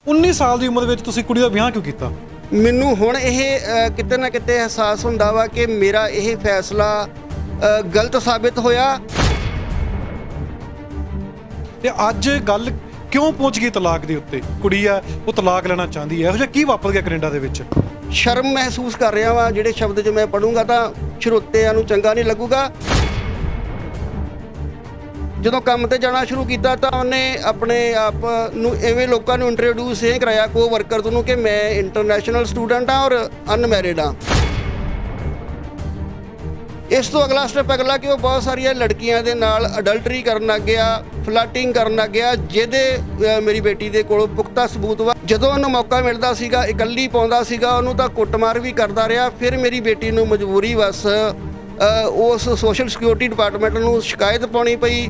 19 ਸਾਲ ਦੀ ਉਮਰ ਵਿੱਚ ਤੁਸੀਂ ਕੁੜੀ ਦਾ ਵਿਆਹ ਕਿਉਂ ਕੀਤਾ? ਮੈਨੂੰ ਹੁਣ ਇਹ ਕਿਤੇ ਨਾ ਕਿਤੇ ਅਹਿਸਾਸ ਹੁੰਦਾ ਵਾ ਕਿ ਮੇਰਾ ਇਹ ਫੈਸਲਾ ਗਲਤ ਸਾਬਿਤ ਹੋਇਆ। ਤੇ ਅੱਜ ਗੱਲ ਕਿਉਂ ਪਹੁੰਚ ਗਈ ਤਲਾਕ ਦੇ ਉੱਤੇ? ਕੁੜੀ ਆ ਉਹ ਤਲਾਕ ਲੈਣਾ ਚਾਹੁੰਦੀ ਹੈ, ਇਹੋ ਜਿਹਾ ਕੀ ਵਾਪਰ ਗਿਆ ਕੈਨੇਡਾ ਦੇ ਵਿੱਚ? ਸ਼ਰਮ ਮਹਿਸੂਸ ਕਰ ਰਿਹਾ ਵਾਂ। ਜਿਹੜੇ ਸ਼ਬਦ 'ਚ ਮੈਂ ਪੜੂੰਗਾ ਤਾਂ ਸਰੋਤਿਆਂ ਨੂੰ ਚੰਗਾ ਨਹੀਂ ਲੱਗੂਗਾ। ਜਦੋਂ ਕੰਮ ਤੇ ਜਾਣਾ ਸ਼ੁਰੂ ਕੀਤਾ ਤਾਂ ਉਹਨੇ ਆਪਣੇ ਆਪ ਨੂੰ ਐਵੇਂ ਲੋਕਾਂ ਨੂੰ ਇੰਟਰੋਡਿਊਸ ਇਹ ਕਰਾਇਆ ਕੋ ਵਰਕਰਸ ਨੂੰ ਕਿ ਮੈਂ ਇੰਟਰਨੈਸ਼ਨਲ ਸਟੂਡੈਂਟ ਹਾਂ ਔਰ ਅਨਮੈਰਿਡ ਹਾਂ। ਇਸ ਤੋਂ ਅਗਲਾ ਸਟੈਪ ਅਗਲਾ ਕਿ ਉਹ ਬਹੁਤ ਸਾਰੀਆਂ ਲੜਕੀਆਂ ਦੇ ਨਾਲ ਅਡਲਟਰੀ ਕਰਨ ਲੱਗ ਗਿਆ, ਫਲਰਟਿੰਗ ਕਰਨ ਲੱਗ ਗਿਆ, ਜਿਹਦੇ ਮੇਰੀ ਬੇਟੀ ਦੇ ਕੋਲ ਪੁਖਤਾ ਸਬੂਤ ਵਾ। ਜਦੋਂ ਉਹਨੂੰ ਮੌਕਾ ਮਿਲਦਾ ਸੀਗਾ, ਇਕੱਲੀ ਪਾਉਂਦਾ ਸੀਗਾ, ਉਹਨੂੰ ਤਾਂ ਕੁੱਟਮਾਰ ਵੀ ਕਰਦਾ ਰਿਹਾ। ਫਿਰ ਮੇਰੀ ਬੇਟੀ ਨੂੰ ਮਜਬੂਰੀ ਵਸ ਉਸ ਸੋਸ਼ਲ ਸਿਕਿਉਰਿਟੀ ਡਿਪਾਰਟਮੈਂਟ ਨੂੰ ਸ਼ਿਕਾਇਤ ਪਾਉਣੀ ਪਈ।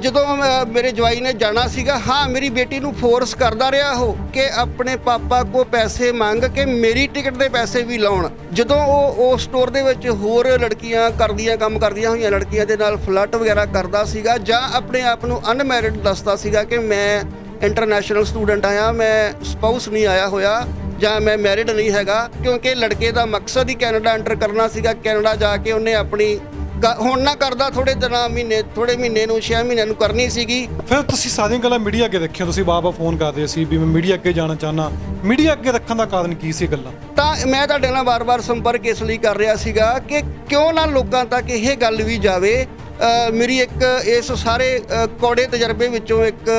ਜਦੋਂ ਮੇਰੇ ਜਵਾਈ ਨੇ ਜਾਣਾ ਸੀਗਾ, ਹਾਂ ਮੇਰੀ ਬੇਟੀ ਨੂੰ ਫੋਰਸ ਕਰਦਾ ਰਿਹਾ ਉਹ ਕਿ ਆਪਣੇ ਪਾਪਾ ਕੋ ਪੈਸੇ ਮੰਗ ਕੇ ਮੇਰੀ ਟਿਕਟ ਦੇ ਪੈਸੇ ਵੀ ਲਾਉਣ। ਜਦੋਂ ਉਹ ਉਸ ਸਟੋਰ ਦੇ ਵਿੱਚ ਹੋਰ ਲੜਕੀਆਂ ਕੰਮ ਕਰਦੀਆਂ ਹੋਈਆਂ ਲੜਕੀਆਂ ਦੇ ਨਾਲ ਫਲਰਟ ਵਗੈਰਾ ਕਰਦਾ ਸੀਗਾ ਜਾਂ ਆਪਣੇ ਆਪ ਨੂੰ ਅਨਮੈਰਿਡ ਦੱਸਦਾ ਸੀਗਾ ਕਿ ਮੈਂ ਇੰਟਰਨੈਸ਼ਨਲ ਸਟੂਡੈਂਟ ਆਇਆ, ਮੈਂ ਸਪਾਊਸ ਨਹੀਂ ਆਇਆ ਹੋਇਆ ਜਾਂ ਮੈਂ ਮੈਰਿਡ ਨਹੀਂ ਹੈਗਾ, ਕਿਉਂਕਿ ਲੜਕੇ ਦਾ ਮਕਸਦ ਹੀ ਕੈਨੇਡਾ ਐਂਟਰ ਕਰਨਾ ਸੀਗਾ। ਕੈਨੇਡਾ ਜਾ ਕੇ ਉਹਨੇ ਆਪਣੀ ਹੁਣ ਨਾ ਕਰਦਾ ਥੋੜੇ ਮਹੀਨੇ ਨੂੰ 6 ਮਹੀਨਿਆਂ ਨੂੰ ਕਰਨੀ ਸੀਗੀ। ਫਿਰ ਤੁਸੀਂ ਸਾਰੀਆਂ ਗੱਲਾਂ ਮੀਡੀਆ ਅੱਗੇ ਰੱਖੀਆਂ, ਤੁਸੀਂ ਬਾਰ-ਬਾਰ ਫੋਨ ਕਰਦੇ ਸੀ ਵੀ ਮੈਂ ਮੀਡੀਆ ਅੱਗੇ ਜਾਣਾ ਚਾਹੁੰਦਾ। ਮੀਡੀਆ ਅੱਗੇ ਰੱਖਣ ਦਾ ਕਾਰਨ ਕੀ ਸੀ ਗੱਲਾਂ? ਤਾਂ ਮੈਂ ਤੁਹਾਡੇ ਨਾਲ ਵਾਰ-ਵਾਰ ਸੰਪਰਕ ਇਸ ਲਈ ਕਰ ਰਿਹਾ ਸੀਗਾ ਕਿ ਕਿਉਂ ਨਾ ਲੋਕਾਂ ਤੱਕ ਇਹ ਗੱਲ ਵੀ ਜਾਵੇ। ਮੇਰੀ ਇੱਕ ਇਸ ਸਾਰੇ ਕੌੜੇ ਤਜਰਬੇ ਵਿੱਚੋਂ ਇੱਕ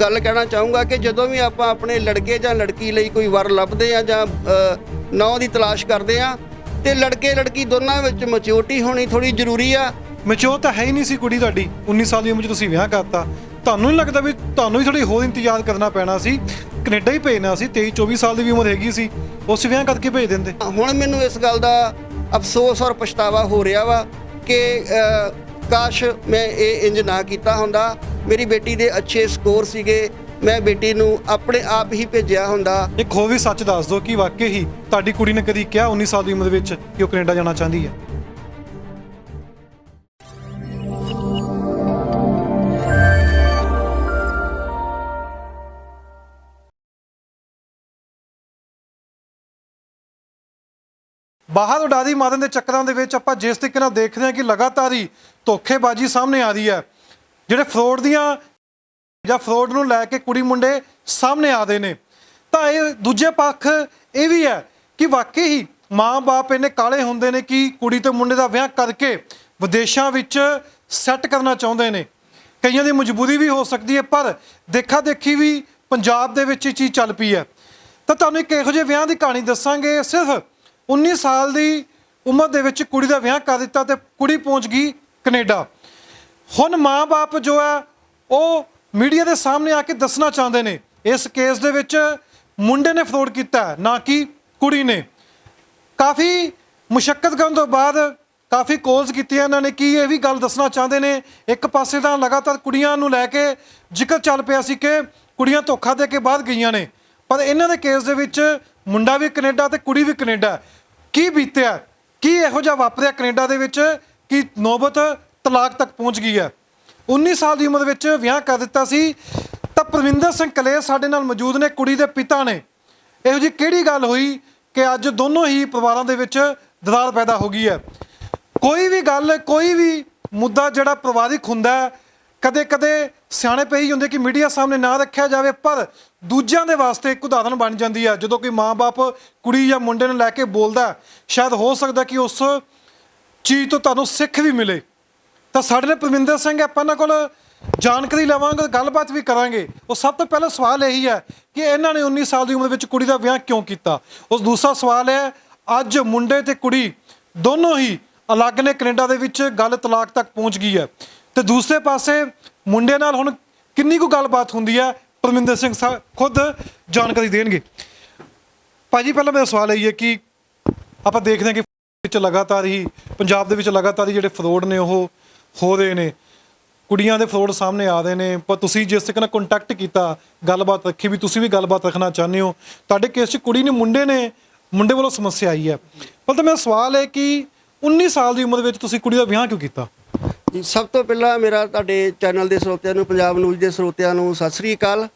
ਗੱਲ ਕਹਿਣਾ ਚਾਹੂੰਗਾ ਕਿ ਜਦੋਂ ਵੀ ਆਪਾਂ ਆਪਣੇ ਲੜਕੇ ਜਾਂ ਲੜਕੀ ਲਈ ਕੋਈ ਵਰ ਲੱਭਦੇ ਆ ਜਾਂ ਨੌਂ ਦੀ ਤਲਾਸ਼ ਕਰਦੇ ਆ ਤੇ ਲੜਕੇ ਲੜਕੀ ਦੋਨਾਂ ਵਿੱਚ ਮੈਚਿਓਰਟੀ ਹੋਣੀ ਥੋੜੀ ਜ਼ਰੂਰੀ ਆ। ਮੈਚਿਓਰ ਤਾਂ ਹੈ ਹੀ ਨਹੀਂ ਸੀ ਕੁੜੀ ਤੁਹਾਡੀ। 19 ਸਾਲ ਦੀ ਉਮਰ 'ਚ ਤੁਸੀਂ ਵਿਆਹ ਕਰਤਾ। ਤੁਹਾਨੂੰ ਨਹੀਂ ਲੱਗਦਾ ਵੀ ਤੁਹਾਨੂੰ ਵੀ ਥੋੜੀ ਹੋਰ ਇੰਤਜ਼ਾਰ ਕਰਨਾ ਪੈਣਾ ਸੀ? ਕੈਨੇਡਾ ਹੀ ਭੇਜਣਾ ਸੀ, 23-24 ਸਾਲ ਦੀ ਵੀ ਉਮਰ ਹੈਗੀ ਸੀ, ਉਸ ਵਿਆਹ ਕਰਕੇ ਭੇਜ ਦਿੰਦੇ। ਹੁਣ ਮੈਨੂੰ ਇਸ ਗੱਲ ਦਾ ਅਫਸੋਸ ਔਰ ਪਛਤਾਵਾ ਹੋ ਰਿਹਾ ਵਾ ਕਿ ਕਾਸ਼ ਮੈਂ ਇਹ ਇੰਜ ਨਾ ਕੀਤਾ ਹੁੰਦਾ। ਮੇਰੀ ਬੇਟੀ ਦੇ ਅੱਛੇ ਸਕੋਰ ਸੀਗੇ, ਮੈਂ ਬੇਟੀ ਨੂੰ ਆਪਣੇ ਆਪ ਹੀ ਭੇਜਿਆ ਹੁੰਦਾ। ਇੱਕ ਹੋਰ ਵੀ ਸੱਚ ਦੱਸ ਦਿਓ ਕਿ ਵਾਕਈ ਹੀ ਤੁਹਾਡੀ ਕੁੜੀ ਨੇ ਕਦੀ ਕਿਹਾ 19 ਸਾਲ ਦੀ ਉਮਰ ਵਿੱਚ ਕਿ ਉਹ ਕੈਨੇਡਾ ਜਾਣਾ ਚਾਹੁੰਦੀ ਹੈ? ਬਾਹਰ ਉਡਾਰੀ ਮਾਰਨ ਦੇ ਚੱਕਰਾਂ ਦੇ ਵਿੱਚ ਆਪਾਂ ਜਿਸ ਤਰੀਕੇ ਨਾਲ ਦੇਖਦੇ ਹਾਂ ਕਿ ਲਗਾਤਾਰ ਹੀ ਧੋਖੇਬਾਜ਼ੀ ਸਾਹਮਣੇ ਆ ਰਹੀ ਹੈ, ਜਿਹੜੇ ਫਰੋਡ ਦੀਆਂ ਜਾਂ ਫਰੋਡ ਨੂੰ ਲੈ ਕੇ ਕੁੜੀ ਮੁੰਡੇ ਸਾਹਮਣੇ ਆਦੇ ਨੇ, ਤਾਂ ਇਹ ਦੂਜੇ ਪੱਖ ਇਹ ਵੀ ਹੈ ਕਿ ਵਾਕਈ ਹੀ ਮਾਂ-ਬਾਪ ਇੰਨੇ ਕਾਲੇ ਹੁੰਦੇ ਨੇ ਕਿ ਕੁੜੀ ਤੇ ਮੁੰਡੇ ਦਾ ਵਿਆਹ ਕਰਕੇ ਵਿਦੇਸ਼ਾਂ ਵਿੱਚ ਸੈੱਟ ਕਰਨਾ ਚਾਹੁੰਦੇ ਨੇ। ਕਈਆਂ ਦੀ ਮਜਬੂਰੀ ਵੀ ਹੋ ਸਕਦੀ ਹੈ, ਪਰ ਦੇਖਾ ਦੇਖੀ ਵੀ ਪੰਜਾਬ ਦੇ ਵਿੱਚ ਇਹ ਚੀਜ਼ ਚੱਲ ਪਈ ਹੈ। ਤਾਂ ਤੁਹਾਨੂੰ ਇੱਕ ਇਹੋ ਜਿਹੇ ਵਿਆਹ ਦੀ ਕਹਾਣੀ ਦੱਸਾਂਗੇ। ਸਿਰਫ 19 ਸਾਲ ਦੀ ਉਮਰ ਦੇ ਵਿੱਚ ਕੁੜੀ ਦਾ ਵਿਆਹ ਕਰ ਦਿੱਤਾ ਤੇ ਕੁੜੀ ਪਹੁੰਚ ਗਈ ਕੈਨੇਡਾ। ਹੁਣ ਮਾਂ-ਬਾਪ ਜੋ ਹੈ ਉਹ ਮੀਡੀਆ ਦੇ ਸਾਹਮਣੇ ਆ ਕੇ ਦੱਸਣਾ ਚਾਹੁੰਦੇ ਨੇ ਇਸ ਕੇਸ ਦੇ ਵਿੱਚ ਮੁੰਡੇ ਨੇ ਫਰੋਡ ਕੀਤਾ ਨਾ ਕਿ ਕੁੜੀ ਨੇ। ਕਾਫੀ ਮੁਸ਼ੱਕਤ ਕਰਨ ਤੋਂ ਬਾਅਦ ਕਾਫੀ ਕੋਲਸ ਕੀਤੀਆਂ ਇਹਨਾਂ ਨੇ ਕਿ ਇਹ ਵੀ ਗੱਲ ਦੱਸਣਾ ਚਾਹੁੰਦੇ ਨੇ। ਇੱਕ ਪਾਸੇ ਤਾਂ ਲਗਾਤਾਰ ਕੁੜੀਆਂ ਨੂੰ ਲੈ ਕੇ ਜ਼ਿਕਰ ਚੱਲ ਪਿਆ ਸੀ ਕਿ ਕੁੜੀਆਂ ਧੋਖਾ ਦੇ ਕੇ ਬਾਹਰ ਗਈਆਂ ਨੇ, ਪਰ ਇਹਨਾਂ ਦੇ ਕੇਸ ਦੇ ਵਿੱਚ ਮੁੰਡਾ ਵੀ ਕੈਨੇਡਾ ਤੇ ਕੁੜੀ ਵੀ ਕੈਨੇਡਾ। ਕੀ ਬੀਤਿਆ, ਕੀ ਇਹੋ ਜਿਹਾ ਵਾਪਰਿਆ ਕੈਨੇਡਾ ਦੇ ਵਿੱਚ ਕਿ ਨੌਬਤ ਤਲਾਕ ਤੱਕ ਪਹੁੰਚ ਗਈ ਹੈ? 19 ਸਾਲ ਦੀ ਉਮਰ ਵਿੱਚ ਵਿਆਹ ਕਰ ਦਿੱਤਾ ਸੀ। ਤਾਂ ਪਰਵਿੰਦਰ ਸਿੰਘ ਕਲੇਰ ਸਾਡੇ ਨਾਲ ਮੌਜੂਦ ਨੇ, ਕੁੜੀ ਦੇ ਪਿਤਾ ਨੇ। ਇਹੋ ਜਿਹੀ ਕਿਹੜੀ ਗੱਲ ਹੋਈ ਕਿ ਅੱਜ ਦੋਨੋਂ ਹੀ ਪਰਿਵਾਰਾਂ ਦੇ ਵਿੱਚ ਦਰਾਰ ਪੈਦਾ ਹੋ ਗਈ ਹੈ? ਕੋਈ ਵੀ ਗੱਲ, ਕੋਈ ਵੀ ਮੁੱਦਾ ਜਿਹੜਾ ਪਰਿਵਾਰਿਕ ਹੁੰਦਾ, ਕਦੇ ਕਦੇ ਸਿਆਣੇ ਪਈ ਹੁੰਦੇ ਕਿ ਮੀਡੀਆ ਸਾਹਮਣੇ ਨਾ ਰੱਖਿਆ ਜਾਵੇ, ਪਰ ਦੂਜਿਆਂ ਦੇ ਵਾਸਤੇ ਇੱਕ ਉਦਾਹਰਨ ਬਣ ਜਾਂਦੀ ਹੈ। ਜਦੋਂ ਕੋਈ ਮਾਂ-ਬਾਪ ਕੁੜੀ ਜਾਂ ਮੁੰਡੇ ਨੂੰ ਲੈ ਕੇ ਬੋਲਦਾ, ਸ਼ਾਇਦ ਹੋ ਸਕਦਾ ਕਿ ਉਸ ਚੀਜ਼ ਤੋਂ ਤੁਹਾਨੂੰ ਸਿੱਖ ਵੀ ਮਿਲੇ। ਤਾਂ ਸਾਡੇ ਨਾਲ ਪਰਵਿੰਦਰ ਸਿੰਘ, ਆਪਾਂ ਇਹਨਾਂ ਕੋਲ ਜਾਣਕਾਰੀ ਲਵਾਂਗੇ, ਗੱਲਬਾਤ ਵੀ ਕਰਾਂਗੇ। ਉਹ ਸਭ ਤੋਂ ਪਹਿਲਾ ਸਵਾਲ ਇਹੀ ਹੈ ਕਿ ਇਹਨਾਂ ਨੇ 19 ਸਾਲ ਦੀ ਉਮਰ ਵਿੱਚ ਕੁੜੀ ਦਾ ਵਿਆਹ ਕਿਉਂ ਕੀਤਾ। ਉਸ ਦੂਸਰਾ ਸਵਾਲ ਹੈ ਅੱਜ ਮੁੰਡੇ ਤੇ ਕੁੜੀ ਦੋਨੋਂ ਹੀ ਅਲੱਗ ਨੇ ਕੈਨੇਡਾ ਦੇ ਵਿੱਚ, ਗੱਲ ਤਲਾਕ ਤੱਕ ਪਹੁੰਚ ਗਈ ਹੈ। ਤੇ ਦੂਸਰੇ ਪਾਸੇ ਮੁੰਡੇ ਨਾਲ ਹੁਣ ਕਿੰਨੀ ਕੁ ਗੱਲਬਾਤ ਹੁੰਦੀ ਹੈ, ਪਰਮਿੰਦਰ ਸਿੰਘ ਖੁਦ ਜਾਣਕਾਰੀ ਦੇਣਗੇ। ਭਾਜੀ, ਪਹਿਲਾਂ ਮੇਰਾ ਸਵਾਲ ਇਹ ਹੈ ਕਿ ਆਪਾਂ ਦੇਖਦੇ ਹਾਂ ਕਿ ਵਿੱਚ ਲਗਾਤਾਰ ਹੀ ਪੰਜਾਬ ਦੇ ਵਿੱਚ ਲਗਾਤਾਰ ਹੀ ਜਿਹੜੇ ਫਰੋਡ ਨੇ ਉਹ ਹੋ ਰਹੇ ਨੇ, ਕੁੜੀਆਂ ਦੇ ਫਰੋਡ ਸਾਹਮਣੇ ਆ ਰਹੇ ਨੇ। ਪਰ ਤੁਸੀਂ ਜਿਸ ਤਰੀਕੇ ਨਾਲ ਕੰਟੈਕਟ ਕੀਤਾ, ਗੱਲਬਾਤ ਰੱਖੀ ਵੀ ਤੁਸੀਂ ਵੀ ਗੱਲਬਾਤ ਰੱਖਣਾ ਚਾਹੁੰਦੇ ਹੋ, ਤੁਹਾਡੇ ਕੇਸ 'ਚ ਕੁੜੀ ਨੇ ਮੁੰਡੇ ਵੱਲੋਂ ਸਮੱਸਿਆ ਆਈ ਹੈ। ਪਰ ਤਾਂ ਮੇਰਾ ਸਵਾਲ ਹੈ ਕਿ 19 ਸਾਲ ਦੀ ਉਮਰ ਵਿੱਚ ਤੁਸੀਂ ਕੁੜੀ ਦਾ ਵਿਆਹ ਕਿਉਂ ਕੀਤਾ? ਜੀ, ਸਭ ਤੋਂ ਪਹਿਲਾਂ ਮੇਰਾ ਤੁਹਾਡੇ ਚੈਨਲ ਦੇ ਸਰੋਤਿਆਂ ਨੂੰ, ਪੰਜਾਬ ਨਿਊਜ਼ ਦੇ ਸਰੋਤਿਆਂ ਨੂੰ ਸਤਿ ਸ੍ਰੀ ਅਕਾਲ।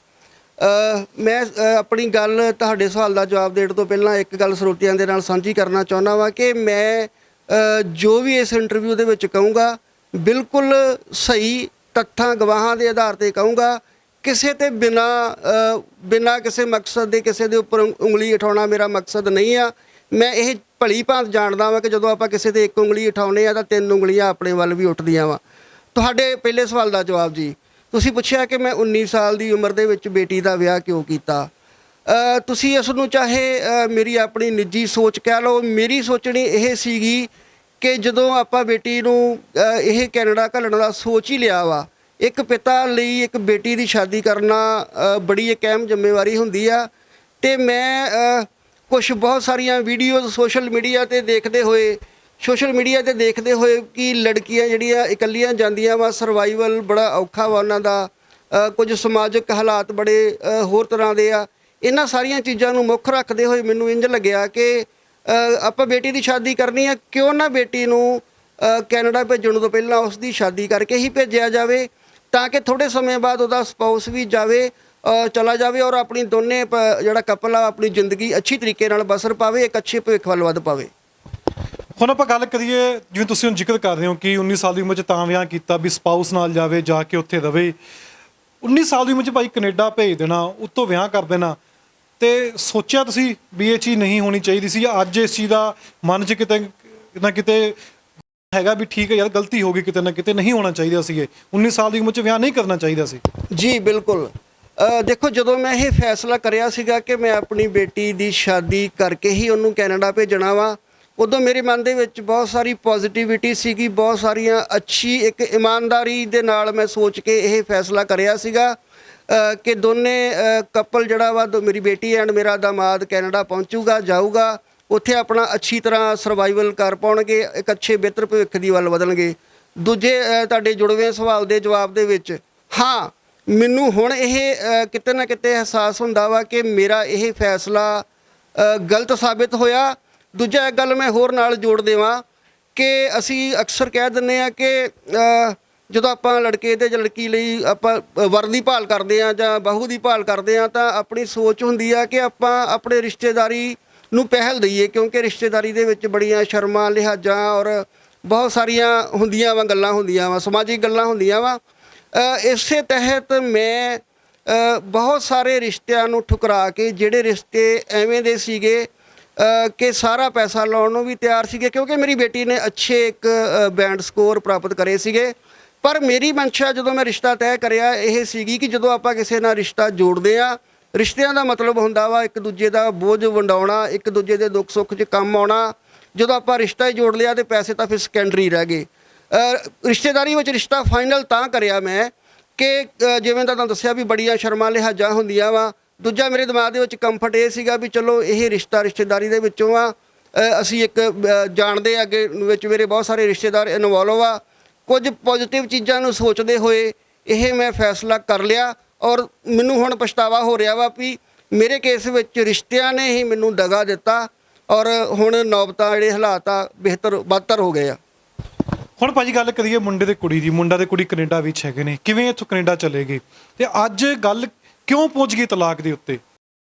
ਮੈਂ ਆਪਣੀ ਗੱਲ ਤੁਹਾਡੇ ਸਵਾਲ ਦਾ ਜਵਾਬ ਦੇਣ ਤੋਂ ਪਹਿਲਾਂ ਇੱਕ ਗੱਲ ਸਰੋਤਿਆਂ ਦੇ ਨਾਲ ਸਾਂਝੀ ਕਰਨਾ ਚਾਹੁੰਦਾ ਵਾਂ ਕਿ ਮੈਂ ਜੋ ਵੀ ਇਸ ਇੰਟਰਵਿਊ ਦੇ ਵਿੱਚ ਕਹੂੰਗਾ ਬਿਲਕੁਲ ਸਹੀ ਤੱਥਾਂ ਗਵਾਹਾਂ ਦੇ ਆਧਾਰ ਤੇ ਕਹੂੰਗਾ। ਕਿਸੇ ਤੇ ਬਿਨਾ ਕਿਸੇ ਮਕਸਦ ਦੇ ਕਿਸੇ ਦੇ ਉੱਪਰ ਉਂਗਲੀ ਉਠਾਉਣਾ ਮੇਰਾ ਮਕਸਦ ਨਹੀਂ ਆ। ਮੈਂ ਇਹ ਭਲੀ ਭਾਂਤ ਜਾਣਦਾ ਵਾਂ ਕਿ ਜਦੋਂ ਆਪਾਂ ਕਿਸੇ ਤੇ ਇੱਕ ਉਂਗਲੀ ਉਠਾਉਂਦੇ ਆ ਤਾਂ 3 ਉਂਗਲੀਆਂ ਆਪਣੇ ਵੱਲ ਵੀ ਉੱਠਦੀਆਂ ਵਾ। ਤੁਹਾਡੇ ਪਹਿਲੇ ਸਵਾਲ ਦਾ ਜਵਾਬ ਜੀ, ਤੁਸੀਂ ਪੁੱਛਿਆ ਕਿ ਮੈਂ 19 ਸਾਲ ਦੀ ਉਮਰ ਦੇ ਵਿੱਚ ਬੇਟੀ ਦਾ ਵਿਆਹ ਕਿਉਂ ਕੀਤਾ। ਤੁਸੀਂ ਇਸ ਨੂੰ ਚਾਹੇ ਮੇਰੀ ਆਪਣੀ ਨਿੱਜੀ ਸੋਚ ਕਹਿ ਲਓ, ਮੇਰੀ ਸੋਚਣੀ ਇਹ ਸੀਗੀ ਕਿ ਜਦੋਂ ਆਪਾਂ ਬੇਟੀ ਨੂੰ ਇਹ ਕੈਨੇਡਾ ਘੱਲਣ ਦਾ ਸੋਚ ਹੀ ਲਿਆ ਵਾ, ਇੱਕ ਪਿਤਾ ਲਈ ਇੱਕ ਬੇਟੀ ਦੀ ਸ਼ਾਦੀ ਕਰਨਾ ਬੜੀ ਇੱਕ ਅਹਿਮ ਜ਼ਿੰਮੇਵਾਰੀ ਹੁੰਦੀ ਆ। ਅਤੇ ਮੈਂ ਕੁਛ ਬਹੁਤ ਸਾਰੀਆਂ ਵੀਡੀਓਜ਼ ਸੋਸ਼ਲ ਮੀਡੀਆ 'ਤੇ ਦੇਖਦੇ ਹੋਏ ਕਿ ਲੜਕੀਆਂ ਜਿਹੜੀਆਂ ਇਕੱਲੀਆਂ ਜਾਂਦੀਆਂ ਵਾ, ਸਰਵਾਈਵਲ ਬੜਾ ਔਖਾ ਵਾ ਉਹਨਾਂ ਦਾ, ਕੁਝ ਸਮਾਜਿਕ ਹਾਲਾਤ ਬੜੇ ਹੋਰ ਤਰ੍ਹਾਂ ਦੇ ਆ। ਇਹਨਾਂ ਸਾਰੀਆਂ ਚੀਜ਼ਾਂ ਨੂੰ ਮੁੱਖ ਰੱਖਦੇ ਹੋਏ ਮੈਨੂੰ ਇੰਝ ਲੱਗਿਆ ਕਿ ਆਪਾਂ ਬੇਟੀ ਦੀ ਸ਼ਾਦੀ ਕਰਨੀ ਆ, ਕਿਉਂ ਨਾ ਬੇਟੀ ਨੂੰ ਕੈਨੇਡਾ ਭੇਜਣ ਤੋਂ ਪਹਿਲਾਂ ਉਸ ਦੀ ਸ਼ਾਦੀ ਕਰਕੇ ਹੀ ਭੇਜਿਆ ਜਾਵੇ, ਤਾਂ ਕਿ ਥੋੜ੍ਹੇ ਸਮੇਂ ਬਾਅਦ ਉਹਦਾ ਸਪਾਊਸ ਵੀ ਚਲਾ ਜਾਵੇ ਔਰ ਆਪਣੀ ਦੋਨੇ ਜਿਹੜਾ ਕਪਲ ਆ ਆਪਣੀ ਜ਼ਿੰਦਗੀ ਅੱਛੀ ਤਰੀਕੇ ਨਾਲ ਬਸਰ ਪਾਵੇ, ਇੱਕ ਅੱਛੇ ਭਵਿੱਖ ਵੱਲ ਵੱਧ ਪਾਵੇ। ਹੁਣ ਆਪਾਂ ਗੱਲ ਕਰੀਏ, ਜਿਵੇਂ ਤੁਸੀਂ ਹੁਣ ਜ਼ਿਕਰ ਕਰ ਰਹੇ ਹੋ ਕਿ 19 ਸਾਲ ਦੀ ਉਮਰ 'ਚ ਤਾਂ ਵਿਆਹ ਕੀਤਾ ਵੀ ਸਪਾਊਸ ਨਾਲ ਜਾਵੇ, ਜਾ ਕੇ ਉੱਥੇ ਰਵੇ। 19 ਸਾਲ ਦੀ ਉਮਰ 'ਚ ਭਾਈ ਕੈਨੇਡਾ ਭੇਜ ਦੇਣਾ, ਉੱਤੋਂ ਵਿਆਹ ਕਰ ਦੇਣਾ, ਤੇ ਸੋਚਿਆ ਤੁਸੀਂ ਵੀ ਇਹ ਚੀਜ਼ ਨਹੀਂ ਹੋਣੀ ਚਾਹੀਦੀ ਸੀ? ਅੱਜ ਇਸ ਚੀਜ਼ ਦਾ ਮਨ 'ਚ ਕਿਤੇ ਨਾ ਕਿਤੇ ਹੈਗਾ ਵੀ ਠੀਕ ਹੈ ਯਾਰ, ਗਲਤੀ ਹੋ ਗਈ, ਕਿਤੇ ਨਾ ਕਿਤੇ ਨਹੀਂ ਹੋਣਾ ਚਾਹੀਦਾ ਸੀ, 19 ਸਾਲ ਦੀ ਉਮਰ 'ਚ ਵਿਆਹ ਨਹੀਂ ਕਰਨਾ ਚਾਹੀਦਾ ਸੀ? ਜੀ ਬਿਲਕੁਲ। ਦੇਖੋ, ਜਦੋਂ ਮੈਂ ਇਹ ਫੈਸਲਾ ਕਰਿਆ ਸੀਗਾ ਕਿ ਮੈਂ ਆਪਣੀ ਬੇਟੀ ਦੀ ਸ਼ਾਦੀ ਕਰਕੇ ਹੀ ਉਹਨੂੰ ਕੈਨੇਡਾ ਭੇਜਣਾ ਵਾ, ਉਦੋਂ ਮੇਰੇ ਮਨ ਦੇ ਵਿੱਚ ਬਹੁਤ ਸਾਰੀ ਪੋਜ਼ਿਟਿਵਿਟੀ ਸੀਗੀ, ਬਹੁਤ ਸਾਰੀਆਂ ਅੱਛੀ ਇੱਕ ਇਮਾਨਦਾਰੀ ਦੇ ਨਾਲ ਮੈਂ ਸੋਚ ਕੇ ਇਹ ਫੈਸਲਾ ਕਰਿਆ ਸੀਗਾ ਕਿ ਦੋਨੇ ਕਪਲ ਜਿਹੜਾ ਵਾ, ਮੇਰੀ ਬੇਟੀ ਐਂਡ ਮੇਰਾ ਦਾਮਾਦ ਕੈਨੇਡਾ ਪਹੁੰਚੂਗਾ, ਜਾਊਗਾ, ਉੱਥੇ ਆਪਣਾ ਅੱਛੀ ਤਰ੍ਹਾਂ ਸਰਵਾਈਵਲ ਕਰ ਪਾਉਣਗੇ, ਇੱਕ ਅੱਛੇ ਬਿਹਤਰ ਭਵਿੱਖ ਦੀ ਵੱਲ ਵਧਣਗੇ। ਦੂਜੇ ਤੁਹਾਡੇ ਜੁੜਵੇਂ ਸਵਾਲ ਦੇ ਜਵਾਬ ਦੇ ਵਿੱਚ, ਹਾਂ, ਮੈਨੂੰ ਹੁਣ ਇਹ ਕਿਤੇ ਨਾ ਕਿਤੇ ਅਹਿਸਾਸ ਹੁੰਦਾ ਵਾ ਕਿ ਮੇਰਾ ਇਹ ਫੈਸਲਾ ਗਲਤ ਸਾਬਿਤ ਹੋਇਆ। ਦੂਜਾ ਇੱਕ ਗੱਲ ਮੈਂ ਹੋਰ ਨਾਲ ਜੋੜ ਦੇਵਾਂ ਕਿ ਅਸੀਂ ਅਕਸਰ ਕਹਿ ਦਿੰਦੇ ਹਾਂ ਕਿ ਜਦੋਂ ਆਪਾਂ ਲੜਕੇ ਤੇ ਲੜਕੀ ਲਈ ਆਪਾਂ ਵਰ ਦੀ ਭਾਲ ਕਰਦੇ ਹਾਂ ਜਾਂ ਬਹੂ ਦੀ ਭਾਲ ਕਰਦੇ ਹਾਂ, ਤਾਂ ਆਪਣੀ ਸੋਚ ਹੁੰਦੀ ਆ ਕਿ ਆਪਾਂ ਆਪਣੇ ਰਿਸ਼ਤੇਦਾਰੀ ਨੂੰ ਪਹਿਲ ਦਈਏ, ਕਿਉਂਕਿ ਰਿਸ਼ਤੇਦਾਰੀ ਦੇ ਵਿੱਚ ਬੜੀਆਂ ਸ਼ਰਮਾਂ ਲਿਹਾਜ਼ਾਂ ਔਰ ਬਹੁਤ ਸਾਰੀਆਂ ਗੱਲਾਂ ਹੁੰਦੀਆਂ ਵਾ, ਸਮਾਜਿਕ ਗੱਲਾਂ ਹੁੰਦੀਆਂ ਵਾ। ਇਸੇ ਤਹਿਤ ਮੈਂ ਬਹੁਤ ਸਾਰੇ ਰਿਸ਼ਤਿਆਂ ਨੂੰ ਠੁਕਰਾ ਕੇ, ਜਿਹੜੇ ਰਿਸ਼ਤੇ ਐਵੇਂ ਦੇ ਸੀਗੇ ਕਿ ਸਾਰਾ ਪੈਸਾ ਲਾਉਣ ਨੂੰ ਵੀ ਤਿਆਰ ਸੀਗੇ, ਕਿਉਂਕਿ ਮੇਰੀ ਬੇਟੀ ਨੇ ਅੱਛੇ ਇੱਕ ਬੈਂਡ ਸਕੋਰ ਪ੍ਰਾਪਤ ਕਰੇ ਸੀਗੇ, ਪਰ ਮੇਰੀ ਮਨਸ਼ਾ ਜਦੋਂ ਮੈਂ ਰਿਸ਼ਤਾ ਤੈਅ ਕਰਿਆ ਇਹ ਸੀਗੀ ਕਿ ਜਦੋਂ ਆਪਾਂ ਕਿਸੇ ਨਾਲ ਰਿਸ਼ਤਾ ਜੋੜਦੇ ਆ, ਰਿਸ਼ਤਿਆਂ ਦਾ ਮਤਲਬ ਹੁੰਦਾ ਵਾ ਇੱਕ ਦੂਜੇ ਦਾ ਬੋਝ ਵੰਡਾਉਣਾ, ਇੱਕ ਦੂਜੇ ਦੇ ਦੁੱਖ ਸੁੱਖ 'ਚ ਕੰਮ ਆਉਣਾ। ਜਦੋਂ ਆਪਾਂ ਰਿਸ਼ਤਾ ਹੀ ਜੋੜ ਲਿਆ ਤੇ ਪੈਸੇ ਤਾਂ ਫਿਰ ਸੈਕੰਡਰੀ ਰਹਿ ਗਏ। ਰਿਸ਼ਤੇਦਾਰੀ ਵਿੱਚ ਰਿਸ਼ਤਾ ਫਾਈਨਲ ਤਾਂ ਕਰਿਆ ਮੈਂ ਕਿ ਜਿਵੇਂ ਤਾਂ ਤੁਹਾਨੂੰ ਦੱਸਿਆ ਵੀ ਬੜੀਆਂ ਸ਼ਰਮਾਂ ਲਿਹਾਜ਼ਾਂ ਹੁੰਦੀਆਂ ਵਾ। ਦੂਜਾ, ਮੇਰੇ ਦਿਮਾਗ ਦੇ ਵਿੱਚ ਕੰਫਰਟ ਇਹ ਸੀਗਾ ਵੀ ਚਲੋ ਇਹ ਰਿਸ਼ਤਾ ਰਿਸ਼ਤੇਦਾਰੀ ਦੇ ਵਿੱਚੋਂ ਆ, ਅਸੀਂ ਇੱਕ ਜਾਣਦੇ ਅੱਗੇ ਵਿੱਚ ਮੇਰੇ ਬਹੁਤ ਸਾਰੇ ਰਿਸ਼ਤੇਦਾਰ ਇਨਵੋਲਵ ਆ। ਕੁਝ ਪੋਜ਼ੀਟਿਵ ਚੀਜ਼ਾਂ ਨੂੰ ਸੋਚਦੇ ਹੋਏ ਇਹ ਮੈਂ ਫੈਸਲਾ ਕਰ ਲਿਆ ਔਰ ਮੈਨੂੰ ਹੁਣ ਪਛਤਾਵਾ ਹੋ ਰਿਹਾ ਵਾ ਵੀ ਮੇਰੇ ਕੇਸ ਵਿੱਚ ਰਿਸ਼ਤਿਆਂ ਨੇ ਹੀ ਮੈਨੂੰ ਦਗਾ ਦਿੱਤਾ ਔਰ ਹੁਣ ਨੌਬਤਾਂ ਜਿਹੜੇ ਹਾਲਾਤ ਆ ਬਦਤਰ ਹੋ ਗਏ ਆ। ਹੁਣ ਭਾਜੀ ਗੱਲ ਕਰੀਏ ਮੁੰਡੇ ਤੇ ਕੁੜੀ ਦੀ। ਮੁੰਡਾ ਤੇ ਕੁੜੀ ਕੈਨੇਡਾ ਵਿੱਚ ਹੈਗੇ ਨੇ, ਕਿਵੇਂ ਇੱਥੋਂ ਕੈਨੇਡਾ ਚਲੇ ਗਏ ਤੇ ਅੱਜ ਗੱਲ ਕਿਉਂ ਪਹੁੰਚ ਗਈ ਤਲਾਕ ਦੇ ਉੱਤੇ?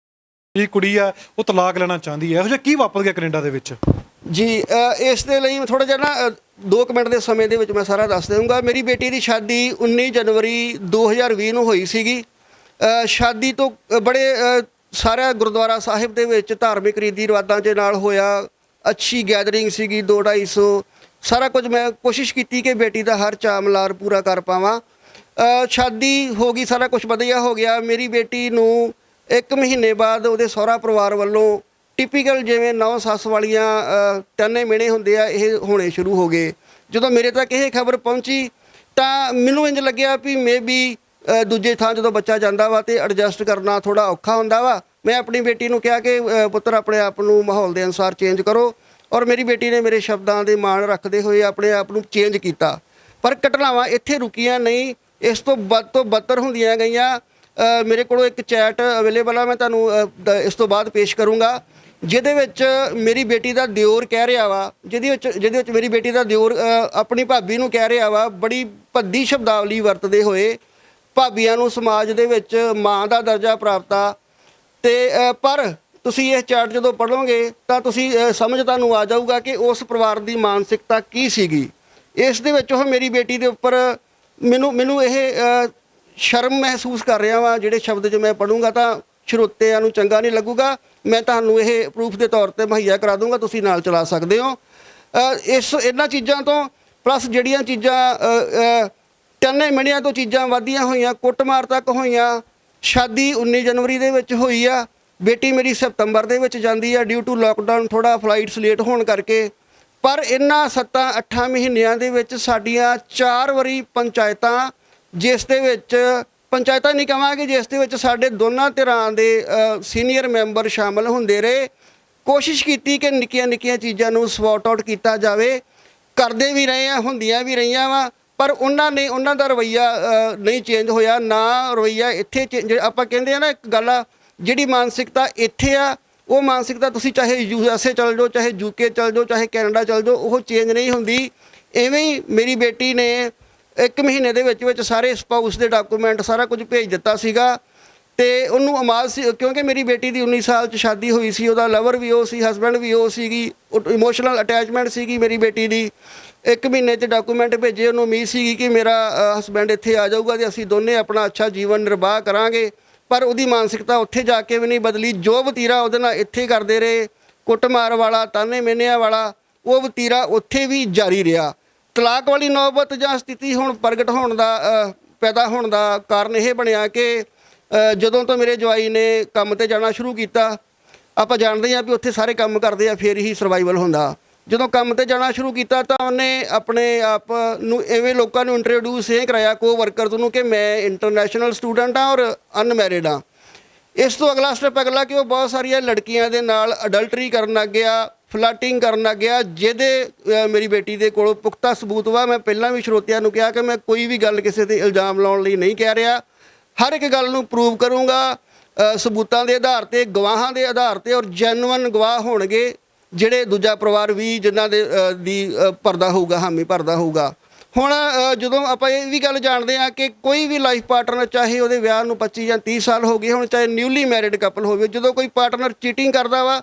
ਇਹ ਕੁੜੀ ਆ ਉਹ ਤਲਾਕ ਲੈਣਾ ਚਾਹੁੰਦੀ ਹੈ, ਇਹੋ ਜਿਹਾ ਕੀ ਵਾਪਰ ਗਿਆ ਕੈਨੇਡਾ ਦੇ ਵਿੱਚ? ਜੀ ਇਸ ਦੇ ਲਈ ਥੋੜ੍ਹਾ ਜਿਹਾ ਨਾ 2 ਮਿੰਟ ਦੇ ਸਮੇਂ ਦੇ ਵਿੱਚ ਮੈਂ ਸਾਰਾ ਦੱਸ ਦੇਵਾਂਗਾ। ਮੇਰੀ ਬੇਟੀ ਦੀ ਸ਼ਾਦੀ 19 ਜਨਵਰੀ 2020 ਨੂੰ ਹੋਈ ਸੀਗੀ। ਸ਼ਾਦੀ ਤੋਂ ਬੜੇ ਸਾਰਾ ਗੁਰਦੁਆਰਾ ਸਾਹਿਬ ਦੇ ਵਿੱਚ ਧਾਰਮਿਕ ਰੀਤੀ ਰਿਵਾਜ਼ਾਂ ਦੇ ਨਾਲ ਹੋਇਆ, ਅੱਛੀ ਗੈਦਰਿੰਗ ਸੀਗੀ, 200-250 ਸਾਰਾ ਕੁਝ। ਮੈਂ ਕੋਸ਼ਿਸ਼ ਕੀਤੀ ਕਿ ਬੇਟੀ ਦਾ ਹਰ ਚਾਅ ਮਲਾਰ ਪੂਰਾ ਕਰ ਪਾਵਾਂ। ਸ਼ਾਦੀ ਹੋ ਗਈ, ਸਾਰਾ ਕੁਝ ਵਧੀਆ ਹੋ ਗਿਆ। ਮੇਰੀ ਬੇਟੀ ਨੂੰ 1 ਮਹੀਨੇ ਬਾਅਦ ਉਹਦੇ ਸਹੁਰਾ ਪਰਿਵਾਰ ਵੱਲੋਂ ਟਿਪੀਕਲ ਜਿਵੇਂ ਨੌ ਸੱਸ ਵਾਲੀਆਂ ਤਾਨੇ ਮਿਹਣੇ ਹੁੰਦੇ ਆ, ਇਹ ਹੋਣੇ ਸ਼ੁਰੂ ਹੋ ਗਏ। ਜਦੋਂ ਮੇਰੇ ਤੱਕ ਇਹ ਖਬਰ ਪਹੁੰਚੀ ਤਾਂ ਮੈਨੂੰ ਇੰਝ ਲੱਗਿਆ ਵੀ ਮੇਬੀ ਦੂਜੇ ਥਾਂ ਜਦੋਂ ਬੱਚਾ ਜਾਂਦਾ ਵਾ ਤੇ ਐਡਜਸਟ ਕਰਨਾ ਥੋੜ੍ਹਾ ਔਖਾ ਹੁੰਦਾ ਵਾ। ਮੈਂ ਆਪਣੀ ਬੇਟੀ ਨੂੰ ਕਿਹਾ ਕਿ ਪੁੱਤਰ ਆਪਣੇ ਆਪ ਨੂੰ ਮਾਹੌਲ ਦੇ ਅਨੁਸਾਰ ਚੇਂਜ ਕਰੋ, ਔਰ ਮੇਰੀ ਬੇਟੀ ਨੇ ਮੇਰੇ ਸ਼ਬਦਾਂ ਦੇ ਮਾਣ ਰੱਖਦੇ ਹੋਏ ਆਪਣੇ ਆਪ ਨੂੰ ਚੇਂਜ ਕੀਤਾ। ਪਰ ਘਟਨਾਵਾਂ ਇੱਥੇ ਰੁਕੀਆਂ ਨਹੀਂ, ਇਸ ਤੋਂ ਬਦਤਰ ਹੁੰਦੀਆਂ ਗਈਆਂ। ਮੇਰੇ ਕੋਲੋਂ ਇੱਕ ਚੈਟ ਅਵੇਲੇਬਲ ਆ, ਮੈਂ ਤੁਹਾਨੂੰ ਇਸ ਤੋਂ ਬਾਅਦ ਪੇਸ਼ ਕਰੂੰਗਾ, ਜਿਹਦੇ ਵਿੱਚ ਮੇਰੀ ਬੇਟੀ ਦਾ ਦਿਓਰ ਕਹਿ ਰਿਹਾ ਵਾ, ਜਿਹਦੇ ਵਿੱਚ ਮੇਰੀ ਬੇਟੀ ਦਾ ਦਿਓਰ ਆਪਣੀ ਭਾਬੀ ਨੂੰ ਕਹਿ ਰਿਹਾ ਵਾ, ਬੜੀ ਭੱਦੀ ਸ਼ਬਦਾਵਲੀ ਵਰਤਦੇ ਹੋਏ ਭਾਬੀਆਂ ਨੂੰ ਸਮਾਜ ਦੇ ਵਿੱਚ ਮਾਂ ਦਾ ਦਰਜਾ ਪ੍ਰਾਪਤ ਆ। ਤੇ ਪਰ ਤੁਸੀਂ ਇਹ ਚਾਰਟ ਜਦੋਂ ਪੜ੍ਹੋਗੇ ਤਾਂ ਤੁਸੀਂ ਸਮਝ ਤੁਹਾਨੂੰ ਆ ਜਾਊਗਾ ਕਿ ਉਸ ਪਰਿਵਾਰ ਦੀ ਮਾਨਸਿਕਤਾ ਕੀ ਸੀਗੀ। ਇਸ ਦੇ ਵਿੱਚ ਉਹ ਮੇਰੀ ਬੇਟੀ ਦੇ ਉੱਪਰ ਮੈਨੂੰ ਇਹ ਸ਼ਰਮ ਮਹਿਸੂਸ ਕਰ ਰਿਹਾ ਵਾਂ। ਜਿਹੜੇ ਸ਼ਬਦ 'ਚ ਮੈਂ ਪੜ੍ਹੂੰਗਾ ਤਾਂ ਸਰੋਤਿਆਂ ਨੂੰ ਚੰਗਾ ਨਹੀਂ ਲੱਗੂਗਾ। ਮੈਂ ਤੁਹਾਨੂੰ ਇਹ ਪ੍ਰੂਫ ਦੇ ਤੌਰ ਤੇ ਮੁਹੱਈਆ ਕਰਾ ਦੂੰਗਾ, ਤੁਸੀਂ ਨਾਲ ਚਲਾ ਸਕਦੇ ਹੋ। ਇਹਨਾਂ ਚੀਜ਼ਾਂ ਤੋਂ ਪਲੱਸ ਜਿਹੜੀਆਂ ਚੀਜ਼ਾਂ ਟੰਨੇ ਮਿੰਨਿਆਂ ਤੋਂ ਚੀਜ਼ਾਂ ਵਧੀਆਂ ਹੋਈਆਂ, ਕੁੱਟਮਾਰ ਤੱਕ ਹੋਈਆਂ। ਸ਼ਾਦੀ 19 ਜਨਵਰੀ ਦੇ ਵਿੱਚ ਹੋਈ ਆ। ਬੇਟੀ ਮੇਰੀ ਸਤੰਬਰ ਦੇ ਵਿੱਚ ਜਾਂਦੀ ਆ ਡਿਊ ਟੂ ਲੋਕਡਾਊਨ, ਥੋੜਾ ਫਲਾਈਟਸ ਲੇਟ ਹੋਣ ਕਰਕੇ। ਪਰ ਇਹਨਾਂ 7-8 ਮਹੀਨਿਆਂ ਦੇ ਵਿੱਚ ਸਾਡੀਆਂ 4 ਵਾਰੀ ਪੰਚਾਇਤਾਂ, ਜਿਸ ਦੇ ਵਿੱਚ ਪੰਚਾਇਤਾਂ ਨਹੀਂ ਕਹਾਂਗੇ, ਜਿਸ ਦੇ ਵਿੱਚ ਸਾਡੇ ਦੋਨਾਂ ਧਿਰਾਂ ਦੇ ਸੀਨੀਅਰ ਮੈਂਬਰ ਸ਼ਾਮਲ ਹੁੰਦੇ ਰਹੇ। ਕੋਸ਼ਿਸ਼ ਕੀਤੀ ਕਿ ਨਿੱਕੀਆਂ ਨਿੱਕੀਆਂ ਚੀਜ਼ਾਂ ਨੂੰ ਸੌਟ ਆਊਟ ਕੀਤਾ ਜਾਵੇ। ਕਰਦੇ ਵੀ ਰਹੇ ਆ, ਹੁੰਦੀਆਂ ਵੀ ਰਹੀਆਂ ਵਾ, ਪਰ ਉਹਨਾਂ ਦਾ ਰਵੱਈਆ ਨਹੀਂ ਚੇਂਜ ਹੋਇਆ। ਨਾ ਰਵੱਈਆ ਇੱਥੇ ਆਪਾਂ ਕਹਿੰਦੇ ਆ ਨਾ, ਇੱਕ ਗੱਲ ਆ, ਜਿਹੜੀ ਮਾਨਸਿਕਤਾ ਇੱਥੇ ਆ ਉਹ ਮਾਨਸਿਕਤਾ ਤੁਸੀਂ ਚਾਹੇ USA ਚਲ ਜਾਓ, ਚਾਹੇ UK ਚਲ ਜਾਓ, ਚਾਹੇ ਕੈਨੇਡਾ ਚਲ ਜਾਓ, ਉਹ ਚੇਂਜ ਨਹੀਂ ਹੁੰਦੀ। ਐਵੇਂ ਹੀ ਮੇਰੀ ਬੇਟੀ ਨੇ 1 ਮਹੀਨੇ ਦੇ ਵਿੱਚ ਸਾਰੇ ਸਪਾਊਸ ਦੇ ਡਾਕੂਮੈਂਟ ਸਾਰਾ ਕੁਝ ਭੇਜ ਦਿੱਤਾ ਸੀਗਾ। ਤੇ ਉਹਨੂੰ ਉਮੀਦ ਸੀ, ਕਿਉਂਕਿ ਮੇਰੀ ਬੇਟੀ ਦੀ 19 ਸਾਲ 'ਚ ਸ਼ਾਦੀ ਹੋਈ ਸੀ, ਉਹਦਾ ਲਵਰ ਵੀ ਉਹ ਸੀ, ਹਸਬੈਂਡ ਵੀ ਉਹ ਸੀਗੀ, ਇਮੋਸ਼ਨਲ ਅਟੈਚਮੈਂਟ ਸੀਗੀ ਮੇਰੀ ਬੇਟੀ ਦੀ। 1 ਮਹੀਨੇ 'ਚ ਡਾਕੂਮੈਂਟ ਭੇਜੇ। ਉਹਨੂੰ ਉਮੀਦ ਸੀਗੀ ਕਿ ਮੇਰਾ ਹਸਬੈਂਡ ਇੱਥੇ ਆ ਜਾਊਗਾ ਤੇ ਅਸੀਂ ਦੋਨੇ ਆਪਣਾ ਅੱਛਾ ਜੀਵਨ ਨਿਰਵਾਹ ਕਰਾਂਗੇ। ਪਰ ਉਹਦੀ ਮਾਨਸਿਕਤਾ ਉੱਥੇ ਜਾ ਕੇ ਵੀ ਨਹੀਂ ਬਦਲੀ। ਜੋ ਵਤੀਰਾ ਉਹਦੇ ਨਾਲ ਇੱਥੇ ਕਰਦੇ ਰਹੇ, ਕੁੱਟਮਾਰ ਵਾਲਾ, ਤਾਨੇ ਮਿਹਨਿਆਂ ਵਾਲਾ, ਉਹ ਵਤੀਰਾ ਉੱਥੇ ਵੀ ਜਾਰੀ ਰਿਹਾ। ਤਲਾਕ ਵਾਲੀ ਨੌਬਤ ਜਾਂ ਸਥਿਤੀ ਹੁਣ ਪ੍ਰਗਟ ਹੋਣ ਦਾ ਪੈਦਾ ਹੋਣ ਦਾ ਕਾਰਨ ਇਹ ਬਣਿਆ ਕਿ ਜਦੋਂ ਤੋਂ ਮੇਰੇ ਜਵਾਈ ਨੇ ਕੰਮ ਤੇ ਜਾਣਾ ਸ਼ੁਰੂ ਕੀਤਾ, ਆਪਾਂ ਜਾਣਦੇ ਹਾਂ ਵੀ ਉੱਥੇ ਸਾਰੇ ਕੰਮ ਕਰਦੇ ਆ ਫਿਰ ਹੀ ਸਰਵਾਈਵਲ ਹੁੰਦਾ। ਜਦੋਂ ਕੰਮ ਤੇ ਜਾਣਾ ਸ਼ੁਰੂ ਕੀਤਾ ਤਾਂ ਉਹਨੇ ਆਪਣੇ ਆਪ ਨੂੰ ਐਵੇਂ ਲੋਕਾਂ ਨੂੰ ਇੰਟਰੋਡਿਊਸ ਇਹ ਕਰਾਇਆ, ਕੋ-ਵਰਕਰਸ ਨੂੰ, ਕਿ ਮੈਂ ਇੰਟਰਨੈਸ਼ਨਲ ਸਟੂਡੈਂਟ ਹਾਂ ਔਰ ਅਨਮੈਰਿਡ ਹਾਂ। ਇਸ ਤੋਂ ਅਗਲਾ ਸਟੈਪ ਅਗਲਾ ਕਿ ਉਹ ਬਹੁਤ ਸਾਰੀਆਂ ਲੜਕੀਆਂ ਦੇ ਨਾਲ ਅਡਲਟਰੀ ਕਰਨ ਲੱਗ ਗਿਆ, ਫਲਰਟਿੰਗ ਕਰਨ ਲੱਗ ਗਿਆ, ਜਿਹਦੇ ਮੇਰੀ ਬੇਟੀ ਦੇ ਕੋਲ ਪੁਖਤਾ ਸਬੂਤ ਵਾ। ਮੈਂ ਪਹਿਲਾਂ ਵੀ ਸਰੋਤਿਆਂ ਨੂੰ ਕਿਹਾ ਕਿ ਮੈਂ ਕੋਈ ਵੀ ਗੱਲ ਕਿਸੇ ਤੇ ਇਲਜ਼ਾਮ ਲਾਉਣ ਲਈ ਨਹੀਂ ਕਹਿ ਰਿਹਾ। ਹਰ ਇੱਕ ਗੱਲ ਨੂੰ ਪ੍ਰੂਵ ਕਰੂੰਗਾ ਸਬੂਤਾਂ ਦੇ ਆਧਾਰ ਤੇ, ਗਵਾਹਾਂ ਦੇ ਆਧਾਰ ਤੇ, ਔਰ ਜੈਨੂਅਨ ਗਵਾਹ ਹੋਣਗੇ ਜਿਹੜੇ ਦੂਜਾ ਪਰਿਵਾਰ ਵੀ ਜਿਨ੍ਹਾਂ ਦੇ ਦੀ ਭਰਦਾ ਹੋਊਗਾ, ਹਾਮੀ ਭਰਦਾ ਹੋਊਗਾ। ਹੁਣ ਜਦੋਂ ਆਪਾਂ ਇਹ ਵੀ ਗੱਲ ਜਾਣਦੇ ਹਾਂ ਕਿ ਕੋਈ ਵੀ ਲਾਈਫ ਪਾਰਟਨਰ, ਚਾਹੇ ਉਹਦੇ ਵਿਆਹ ਨੂੰ 25 ਜਾਂ 30 ਸਾਲ ਹੋ ਗਏ ਹੁਣ, ਚਾਹੇ ਨਿਊਲੀ ਮੈਰਿਡ ਕਪਲ ਹੋਵੇ, ਜਦੋਂ ਕੋਈ ਪਾਰਟਨਰ ਚੀਟਿੰਗ ਕਰਦਾ ਵਾ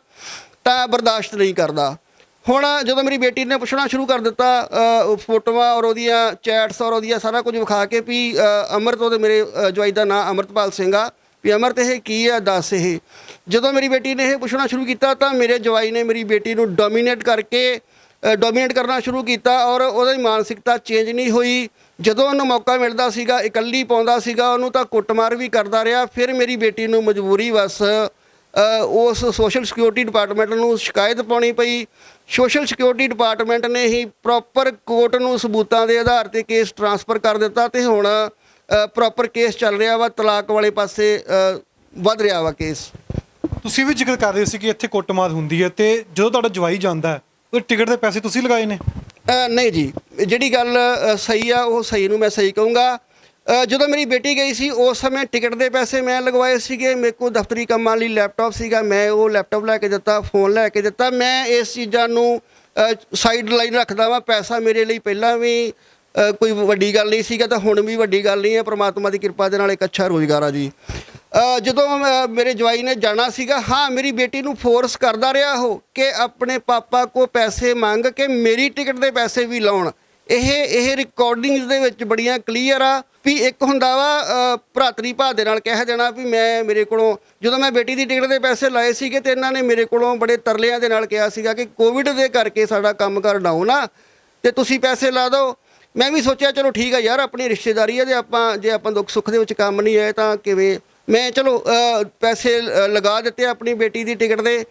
ਤਾਂ ਬਰਦਾਸ਼ਤ ਨਹੀਂ ਕਰਦਾ। ਹੁਣ ਜਦੋਂ ਮੇਰੀ ਬੇਟੀ ਨੇ ਪੁੱਛਣਾ ਸ਼ੁਰੂ ਕਰ ਦਿੱਤਾ, ਫੋਟੋਆਂ ਔਰ ਉਹਦੀਆਂ ਚੈਟਸ ਔਰ ਉਹਦੀਆਂ ਸਾਰਾ ਕੁਝ ਵਿਖਾ ਕੇ ਵੀ ਅੰਮ੍ਰਿਤ, ਉਹਦੇ ਮੇਰੇ ਜਵਾਈ ਦਾ ਨਾਂ ਅੰਮ੍ਰਿਤਪਾਲ ਸਿੰਘ ਆ, ਵੀ ਅੰਮ੍ਰਿਤ ਇਹ ਕੀ ਆ, ਦੱਸ। ਇਹ ਜਦੋਂ ਮੇਰੀ ਬੇਟੀ ਨੇ ਇਹ ਪੁੱਛਣਾ ਸ਼ੁਰੂ ਕੀਤਾ ਤਾਂ ਮੇਰੇ ਜਵਾਈ ਨੇ ਮੇਰੀ ਬੇਟੀ ਨੂੰ ਡੋਮੀਨੇਟ ਕਰਨਾ ਸ਼ੁਰੂ ਕੀਤਾ, ਔਰ ਉਹਦੀ ਮਾਨਸਿਕਤਾ ਚੇਂਜ ਨਹੀਂ ਹੋਈ। ਜਦੋਂ ਉਹਨੂੰ ਮੌਕਾ ਮਿਲਦਾ ਸੀਗਾ, ਇਕੱਲੀ ਪਾਉਂਦਾ ਸੀਗਾ ਉਹਨੂੰ, ਤਾਂ ਕੁੱਟਮਾਰ ਵੀ ਕਰਦਾ ਰਿਹਾ। ਫਿਰ ਮੇਰੀ ਬੇਟੀ ਨੂੰ ਮਜਬੂਰੀ ਵਸ ਉਸ ਸੋਸ਼ਲ ਸਿਕਿਉਰਿਟੀ ਡਿਪਾਰਟਮੈਂਟ ਨੂੰ ਸ਼ਿਕਾਇਤ ਪਾਉਣੀ ਪਈ। ਸੋਸ਼ਲ ਸਿਕਿਉਰਿਟੀ ਡਿਪਾਰਟਮੈਂਟ ਨੇ ਹੀ ਪ੍ਰੋਪਰ ਕੋਰਟ ਨੂੰ ਸਬੂਤਾਂ ਦੇ ਆਧਾਰ ਤੇ ਕੇਸ ਟ੍ਰਾਂਸਫਰ ਕਰ ਦਿੱਤਾ ਤੇ ਹੁਣ ਪ੍ਰੋਪਰ ਕੇਸ ਚੱਲ ਰਿਹਾ ਵਾ। ਤਲਾਕ ਵਾਲੇ ਪਾਸੇ ਵੱਧ ਰਿਹਾ ਵਾ ਕੇਸ। ਤੁਸੀਂ ਵੀ ਜ਼ਿਕਰ ਕਰ ਰਹੇ ਸੀ ਕਿ ਇੱਥੇ ਕੁੱਟਮਾਰ ਹੁੰਦੀ ਹੈ, ਤੇ ਜਦੋਂ ਤੁਹਾਡਾ ਜਵਾਈ ਜਾਂਦਾ ਹੈ ਉਹ ਟਿਕਟ ਦੇ ਪੈਸੇ ਤੁਸੀਂ ਲਗਾਏ ਨੇ? ਨਹੀਂ ਜੀ, ਜਿਹੜੀ ਗੱਲ ਸਹੀ ਆ ਉਹ ਸਹੀ ਨੂੰ ਮੈਂ ਸਹੀ ਕਹੂੰਗਾ। ਜਦੋਂ ਮੇਰੀ ਬੇਟੀ ਗਈ ਸੀ ਉਸ ਸਮੇਂ ਟਿਕਟ ਦੇ ਪੈਸੇ ਮੈਂ ਲਗਵਾਏ ਸੀਗੇ। ਮੇਰੇ ਕੋਲ ਦਫ਼ਤਰੀ ਕੰਮਾਂ ਲਈ ਲੈਪਟਾਪ ਸੀਗਾ, ਮੈਂ ਉਹ ਲੈਪਟਾਪ ਲੈ ਕੇ ਦਿੱਤਾ, ਫੋਨ ਲੈ ਕੇ ਦਿੱਤਾ। ਮੈਂ ਇਸ ਚੀਜ਼ਾਂ ਨੂੰ ਸਾਈਡ ਲਾਈਨ ਰੱਖਦਾ ਵਾਂ। ਪੈਸਾ ਮੇਰੇ ਲਈ ਪਹਿਲਾਂ ਵੀ ਕੋਈ ਵੱਡੀ ਗੱਲ ਨਹੀਂ ਸੀਗਾ ਤਾਂ ਹੁਣ ਵੀ ਵੱਡੀ ਗੱਲ ਨਹੀਂ ਹੈ। ਪ੍ਰਮਾਤਮਾ ਦੀ ਕਿਰਪਾ ਦੇ ਨਾਲ ਇੱਕ ਅੱਛਾ ਰੋਜ਼ਗਾਰ ਆ ਜੀ। ਜਦੋਂ ਮੇਰੇ ਜਵਾਈ ਨੇ ਜਾਣਾ ਸੀਗਾ, ਹਾਂ ਮੇਰੀ ਬੇਟੀ ਨੂੰ ਫੋਰਸ ਕਰਦਾ ਰਿਹਾ ਉਹ ਕਿ ਆਪਣੇ ਪਾਪਾ ਕੋ ਪੈਸੇ ਮੰਗ ਕੇ ਮੇਰੀ ਟਿਕਟ ਦੇ ਪੈਸੇ ਵੀ ਲਾਉਣ। ਇਹ ਰਿਕਾਰਡਿੰਗਸ ਦੇ ਵਿੱਚ ਬੜੀਆਂ ਕਲੀਅਰ ਆ ਵੀ ਇੱਕ ਹੁੰਦਾ ਵਾ ਭਰਾਤਰੀ ਭਾ ਦੇ ਨਾਲ ਕਹਿ ਦੇਣਾ ਵੀ ਮੇਰੇ ਕੋਲੋਂ, ਜਦੋਂ ਮੈਂ ਬੇਟੀ ਦੀ ਟਿਕਟ ਦੇ ਪੈਸੇ ਲਾਏ ਸੀਗੇ ਤੇ ਇਹਨਾਂ ਨੇ ਮੇਰੇ ਕੋਲੋਂ ਬੜੇ ਤਰਲਿਆਂ ਦੇ ਨਾਲ ਕਿਹਾ ਸੀਗਾ ਕਿ ਕੋਵਿਡ ਦੇ ਕਰਕੇ ਸਾਡਾ ਕੰਮ ਕਾਰ ਡਾਊਨ ਆ ਤੇ ਤੁਸੀਂ ਪੈਸੇ ਲਾ ਦਿਓ। ਮੈਂ ਵੀ ਸੋਚਿਆ ਚਲੋ ਠੀਕ ਆ ਯਾਰ, ਆਪਣੀ ਰਿਸ਼ਤੇਦਾਰੀ ਹੈ, ਜੇ ਆਪਾਂ ਦੁੱਖ ਸੁੱਖ ਦੇ ਵਿੱਚ ਕੰਮ ਨਹੀਂ ਆਏ ਤਾਂ ਕਿਵੇਂ। ਮੈਂ ਚਲੋ ਪੈਸੇ ਲਗਾ ਦਿੱਤੇ ਆਪਣੀ ਬੇਟੀ ਦੀ ਟਿਕਟ ਦੇ।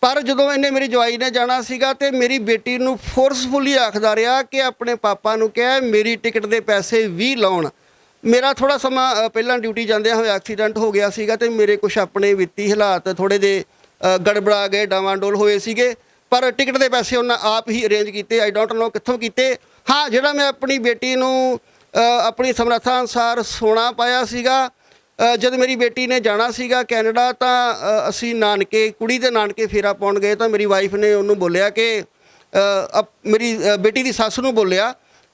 ਪਰ ਜਦੋਂ ਇਹਨੇ ਮੇਰੀ ਜਵਾਈ ਨੇ ਜਾਣਾ ਸੀਗਾ ਤੇ ਮੇਰੀ ਬੇਟੀ ਨੂੰ ਫੋਰਸਫੁਲੀ ਆਖਦਾ ਰਿਹਾ ਕਿ ਆਪਣੇ ਪਾਪਾ ਨੂੰ ਕਹਿ ਮੇਰੀ ਟਿਕਟ ਦੇ ਪੈਸੇ ਵੀ ਲਾਉਣ। ਮੇਰਾ ਥੋੜਾ ਸਮਾਂ ਪਹਿਲਾਂ ਡਿਊਟੀ ਜਾਂਦਿਆਂ ਹੋਇਆ ਐਕਸੀਡੈਂਟ ਹੋ ਗਿਆ ਸੀਗਾ ਤੇ ਮੇਰੇ ਕੁਝ ਆਪਣੇ ਵਿੱਤੀ ਹਾਲਾਤ ਥੋੜੇ ਜਿਹੇ ਗੜਬੜਾ ਗਏ, ਡਾਵਾਂਡੋਲ ਹੋਏ ਸੀਗੇ। ਪਰ ਟਿਕਟ ਦੇ ਪੈਸੇ ਉਹਨਾਂ ਆਪ ਹੀ ਅਰੇਂਜ ਕੀਤੇ। ਆਈ ਡੋਂਟ ਨੋ ਕਿੱਥੋਂ ਕੀਤੇ। ਹਾਂ, ਜਿਹੜਾ ਮੈਂ ਆਪਣੀ ਬੇਟੀ ਨੂੰ ਆਪਣੀ ਸਮਰੱਥਾ ਅਨੁਸਾਰ ਸੋਨਾ ਪਾਇਆ ਸੀਗਾ, ਜਦ ਮੇਰੀ ਬੇਟੀ ਨੇ ਜਾਣਾ ਸੀਗਾ ਕੈਨੇਡਾ ਤਾਂ ਅਸੀਂ ਕੁੜੀ ਦੇ ਨਾਨਕੇ ਫੇਰਾ ਪਾਉਣ ਗਏ ਤਾਂ ਮੇਰੀ ਵਾਈਫ ਨੇ ਉਹਨੂੰ ਬੋਲਿਆ ਕਿ ਮੇਰੀ ਬੇਟੀ ਦੀ ਸੱਸ ਨੂੰ ਬੋਲਿਆ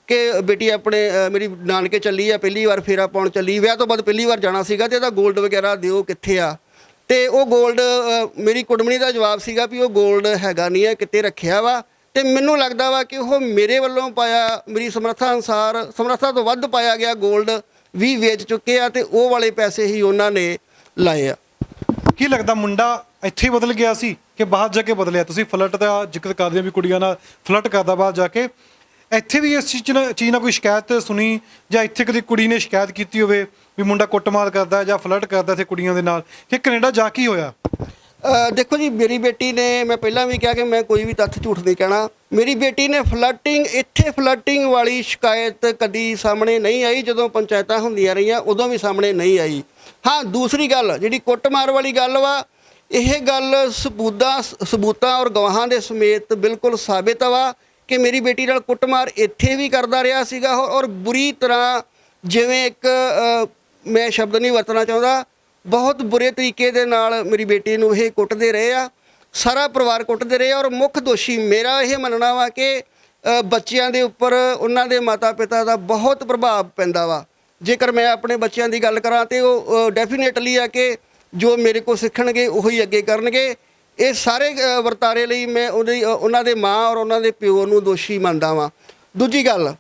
ਕਿ ਬੇਟੀ ਆਪਣੇ ਮੇਰੀ ਨਾਨਕੇ ਚੱਲੀ ਆ, ਪਹਿਲੀ ਵਾਰ ਫੇਰਾ ਪਾਉਣ ਚੱਲੀ, ਵਿਆਹ ਤੋਂ ਬਾਅਦ ਪਹਿਲੀ ਵਾਰ ਜਾਣਾ ਸੀਗਾ, ਤੇ ਇਹਦਾ 골ਡ ਵਗੈਰਾ ਦਿਓ ਕਿੱਥੇ ਆ। ਤੇ ਉਹ 골ਡ ਮੇਰੀ ਕੁੜਮਣੀ ਦਾ ਜਵਾਬ ਸੀਗਾ ਵੀ ਉਹ 골ਡ ਹੈਗਾ ਨਹੀਂ ਹੈ, ਕਿਤੇ ਰੱਖਿਆ ਵਾ। ਤੇ ਮੈਨੂੰ ਲੱਗਦਾ ਵਾ ਕਿ ਉਹ ਮੇਰੇ ਵੱਲੋਂ ਪਾਇਆ, ਮੇਰੀ ਸਮਰੱਥਾ ਅਨੁਸਾਰ, ਸਮਰੱਥਾ ਤੋਂ ਵੱਧ ਪਾਇਆ ਗਿਆ 골ਡ ਵੀ ਵੇਚ ਚੁੱਕੇ ਆ, ਤੇ ਉਹ ਵਾਲੇ ਪੈਸੇ ਹੀ ਉਹਨਾਂ ਨੇ ਲਾਏ ਆ। ਕੀ ਲੱਗਦਾ ਮੁੰਡਾ ਇੱਥੇ ਹੀ ਬਦਲ ਗਿਆ ਸੀ ਕਿ ਬਾਹਰ ਜਾ ਕੇ ਬਦਲਿਆ? ਤੁਸੀਂ ਫਲਰਟ ਦਾ ਜ਼ਿਕਰ ਕਰਦੇ ਹੋ ਵੀ ਕੁੜੀਆਂ ਨਾਲ ਫਲਰਟ ਕਰਦਾ ਬਾਹਰ ਜਾ ਕੇ, ਇੱਥੇ ਵੀ ਇਸ ਚੀਜ਼ ਨਾਲ ਕੋਈ ਸ਼ਿਕਾਇਤ ਸੁਣੀ, ਜਾਂ ਇੱਥੇ ਕਦੀ ਕੁੜੀ ਨੇ ਸ਼ਿਕਾਇਤ ਕੀਤੀ ਹੋਵੇ ਵੀ ਮੁੰਡਾ ਕੁੱਟਮਾਰ ਕਰਦਾ ਜਾਂ ਫਲਰਟ ਕਰਦਾ ਇੱਥੇ ਕੁੜੀਆਂ ਦੇ ਨਾਲ, ਕਿ ਕੈਨੇਡਾ ਜਾ ਕੇ ਹੀ ਹੋਇਆ? ਦੇਖੋ ਜੀ, ਮੇਰੀ ਬੇਟੀ ਨੇ, ਮੈਂ ਪਹਿਲਾਂ ਵੀ ਕਿਹਾ ਕਿ ਮੈਂ ਕੋਈ ਵੀ ਤੱਥ ਝੂਠ ਨਹੀਂ ਕਹਿਣਾ, ਮੇਰੀ ਬੇਟੀ ਨੇ ਇੱਥੇ ਫਲਰਟਿੰਗ ਵਾਲੀ ਸ਼ਿਕਾਇਤ ਕਦੀ ਸਾਹਮਣੇ ਨਹੀਂ ਆਈ। ਜਦੋਂ ਪੰਚਾਇਤਾਂ ਹੁੰਦੀਆਂ ਰਹੀਆਂ ਉਦੋਂ ਵੀ ਸਾਹਮਣੇ ਨਹੀਂ ਆਈ। ਹਾਂ, ਦੂਸਰੀ ਗੱਲ ਜਿਹੜੀ ਕੁੱਟਮਾਰ ਵਾਲੀ ਗੱਲ ਵਾ, ਇਹ ਗੱਲ ਸਬੂਤਾਂ ਔਰ ਗਵਾਹਾਂ ਦੇ ਸਮੇਤ ਬਿਲਕੁਲ ਸਾਬਿਤ ਵਾ ਕਿ ਮੇਰੀ ਬੇਟੀ ਨਾਲ ਕੁੱਟਮਾਰ ਇੱਥੇ ਵੀ ਕਰਦਾ ਰਿਹਾ ਸੀਗਾ, ਔਰ ਬੁਰੀ ਤਰ੍ਹਾਂ, ਜਿਵੇਂ ਇੱਕ ਮੈਂ ਸ਼ਬਦ ਨਹੀਂ ਵਰਤਣਾ ਚਾਹੁੰਦਾ, ਬਹੁਤ ਬੁਰੇ ਤਰੀਕੇ ਦੇ ਨਾਲ ਮੇਰੀ ਬੇਟੀ ਨੂੰ ਇਹ ਕੁੱਟਦੇ ਰਹੇ ਆ, ਸਾਰਾ ਪਰਿਵਾਰ ਕੁੱਟਦੇ ਰਹੇ। ਔਰ ਮੁੱਖ ਦੋਸ਼ੀ ਮੇਰਾ ਇਹ ਮੰਨਣਾ ਵਾ ਕਿ ਬੱਚਿਆਂ ਦੇ ਉੱਪਰ ਉਹਨਾਂ ਦੇ ਮਾਤਾ ਪਿਤਾ ਦਾ ਬਹੁਤ ਪ੍ਰਭਾਵ ਪੈਂਦਾ ਵਾ। ਜੇਕਰ ਮੈਂ ਆਪਣੇ ਬੱਚਿਆਂ ਦੀ ਗੱਲ ਕਰਾਂ ਤੇ ਉਹ ਡੈਫੀਨੇਟਲੀ ਆ ਕਿ ਜੋ ਮੇਰੇ ਕੋਲ ਸਿੱਖਣਗੇ ਉਹੀ ਅੱਗੇ ਕਰਨਗੇ। ਇਹ ਸਾਰੇ ਵਰਤਾਰੇ ਲਈ ਮੈਂ ਉਹਨਾਂ ਦੇ ਮਾਂ ਔਰ ਉਹਨਾਂ ਦੇ ਪਿਓ ਨੂੰ ਦੋਸ਼ੀ ਮੰਨਦਾ ਵਾਂ। ਦੂਜੀ ਗੱਲ,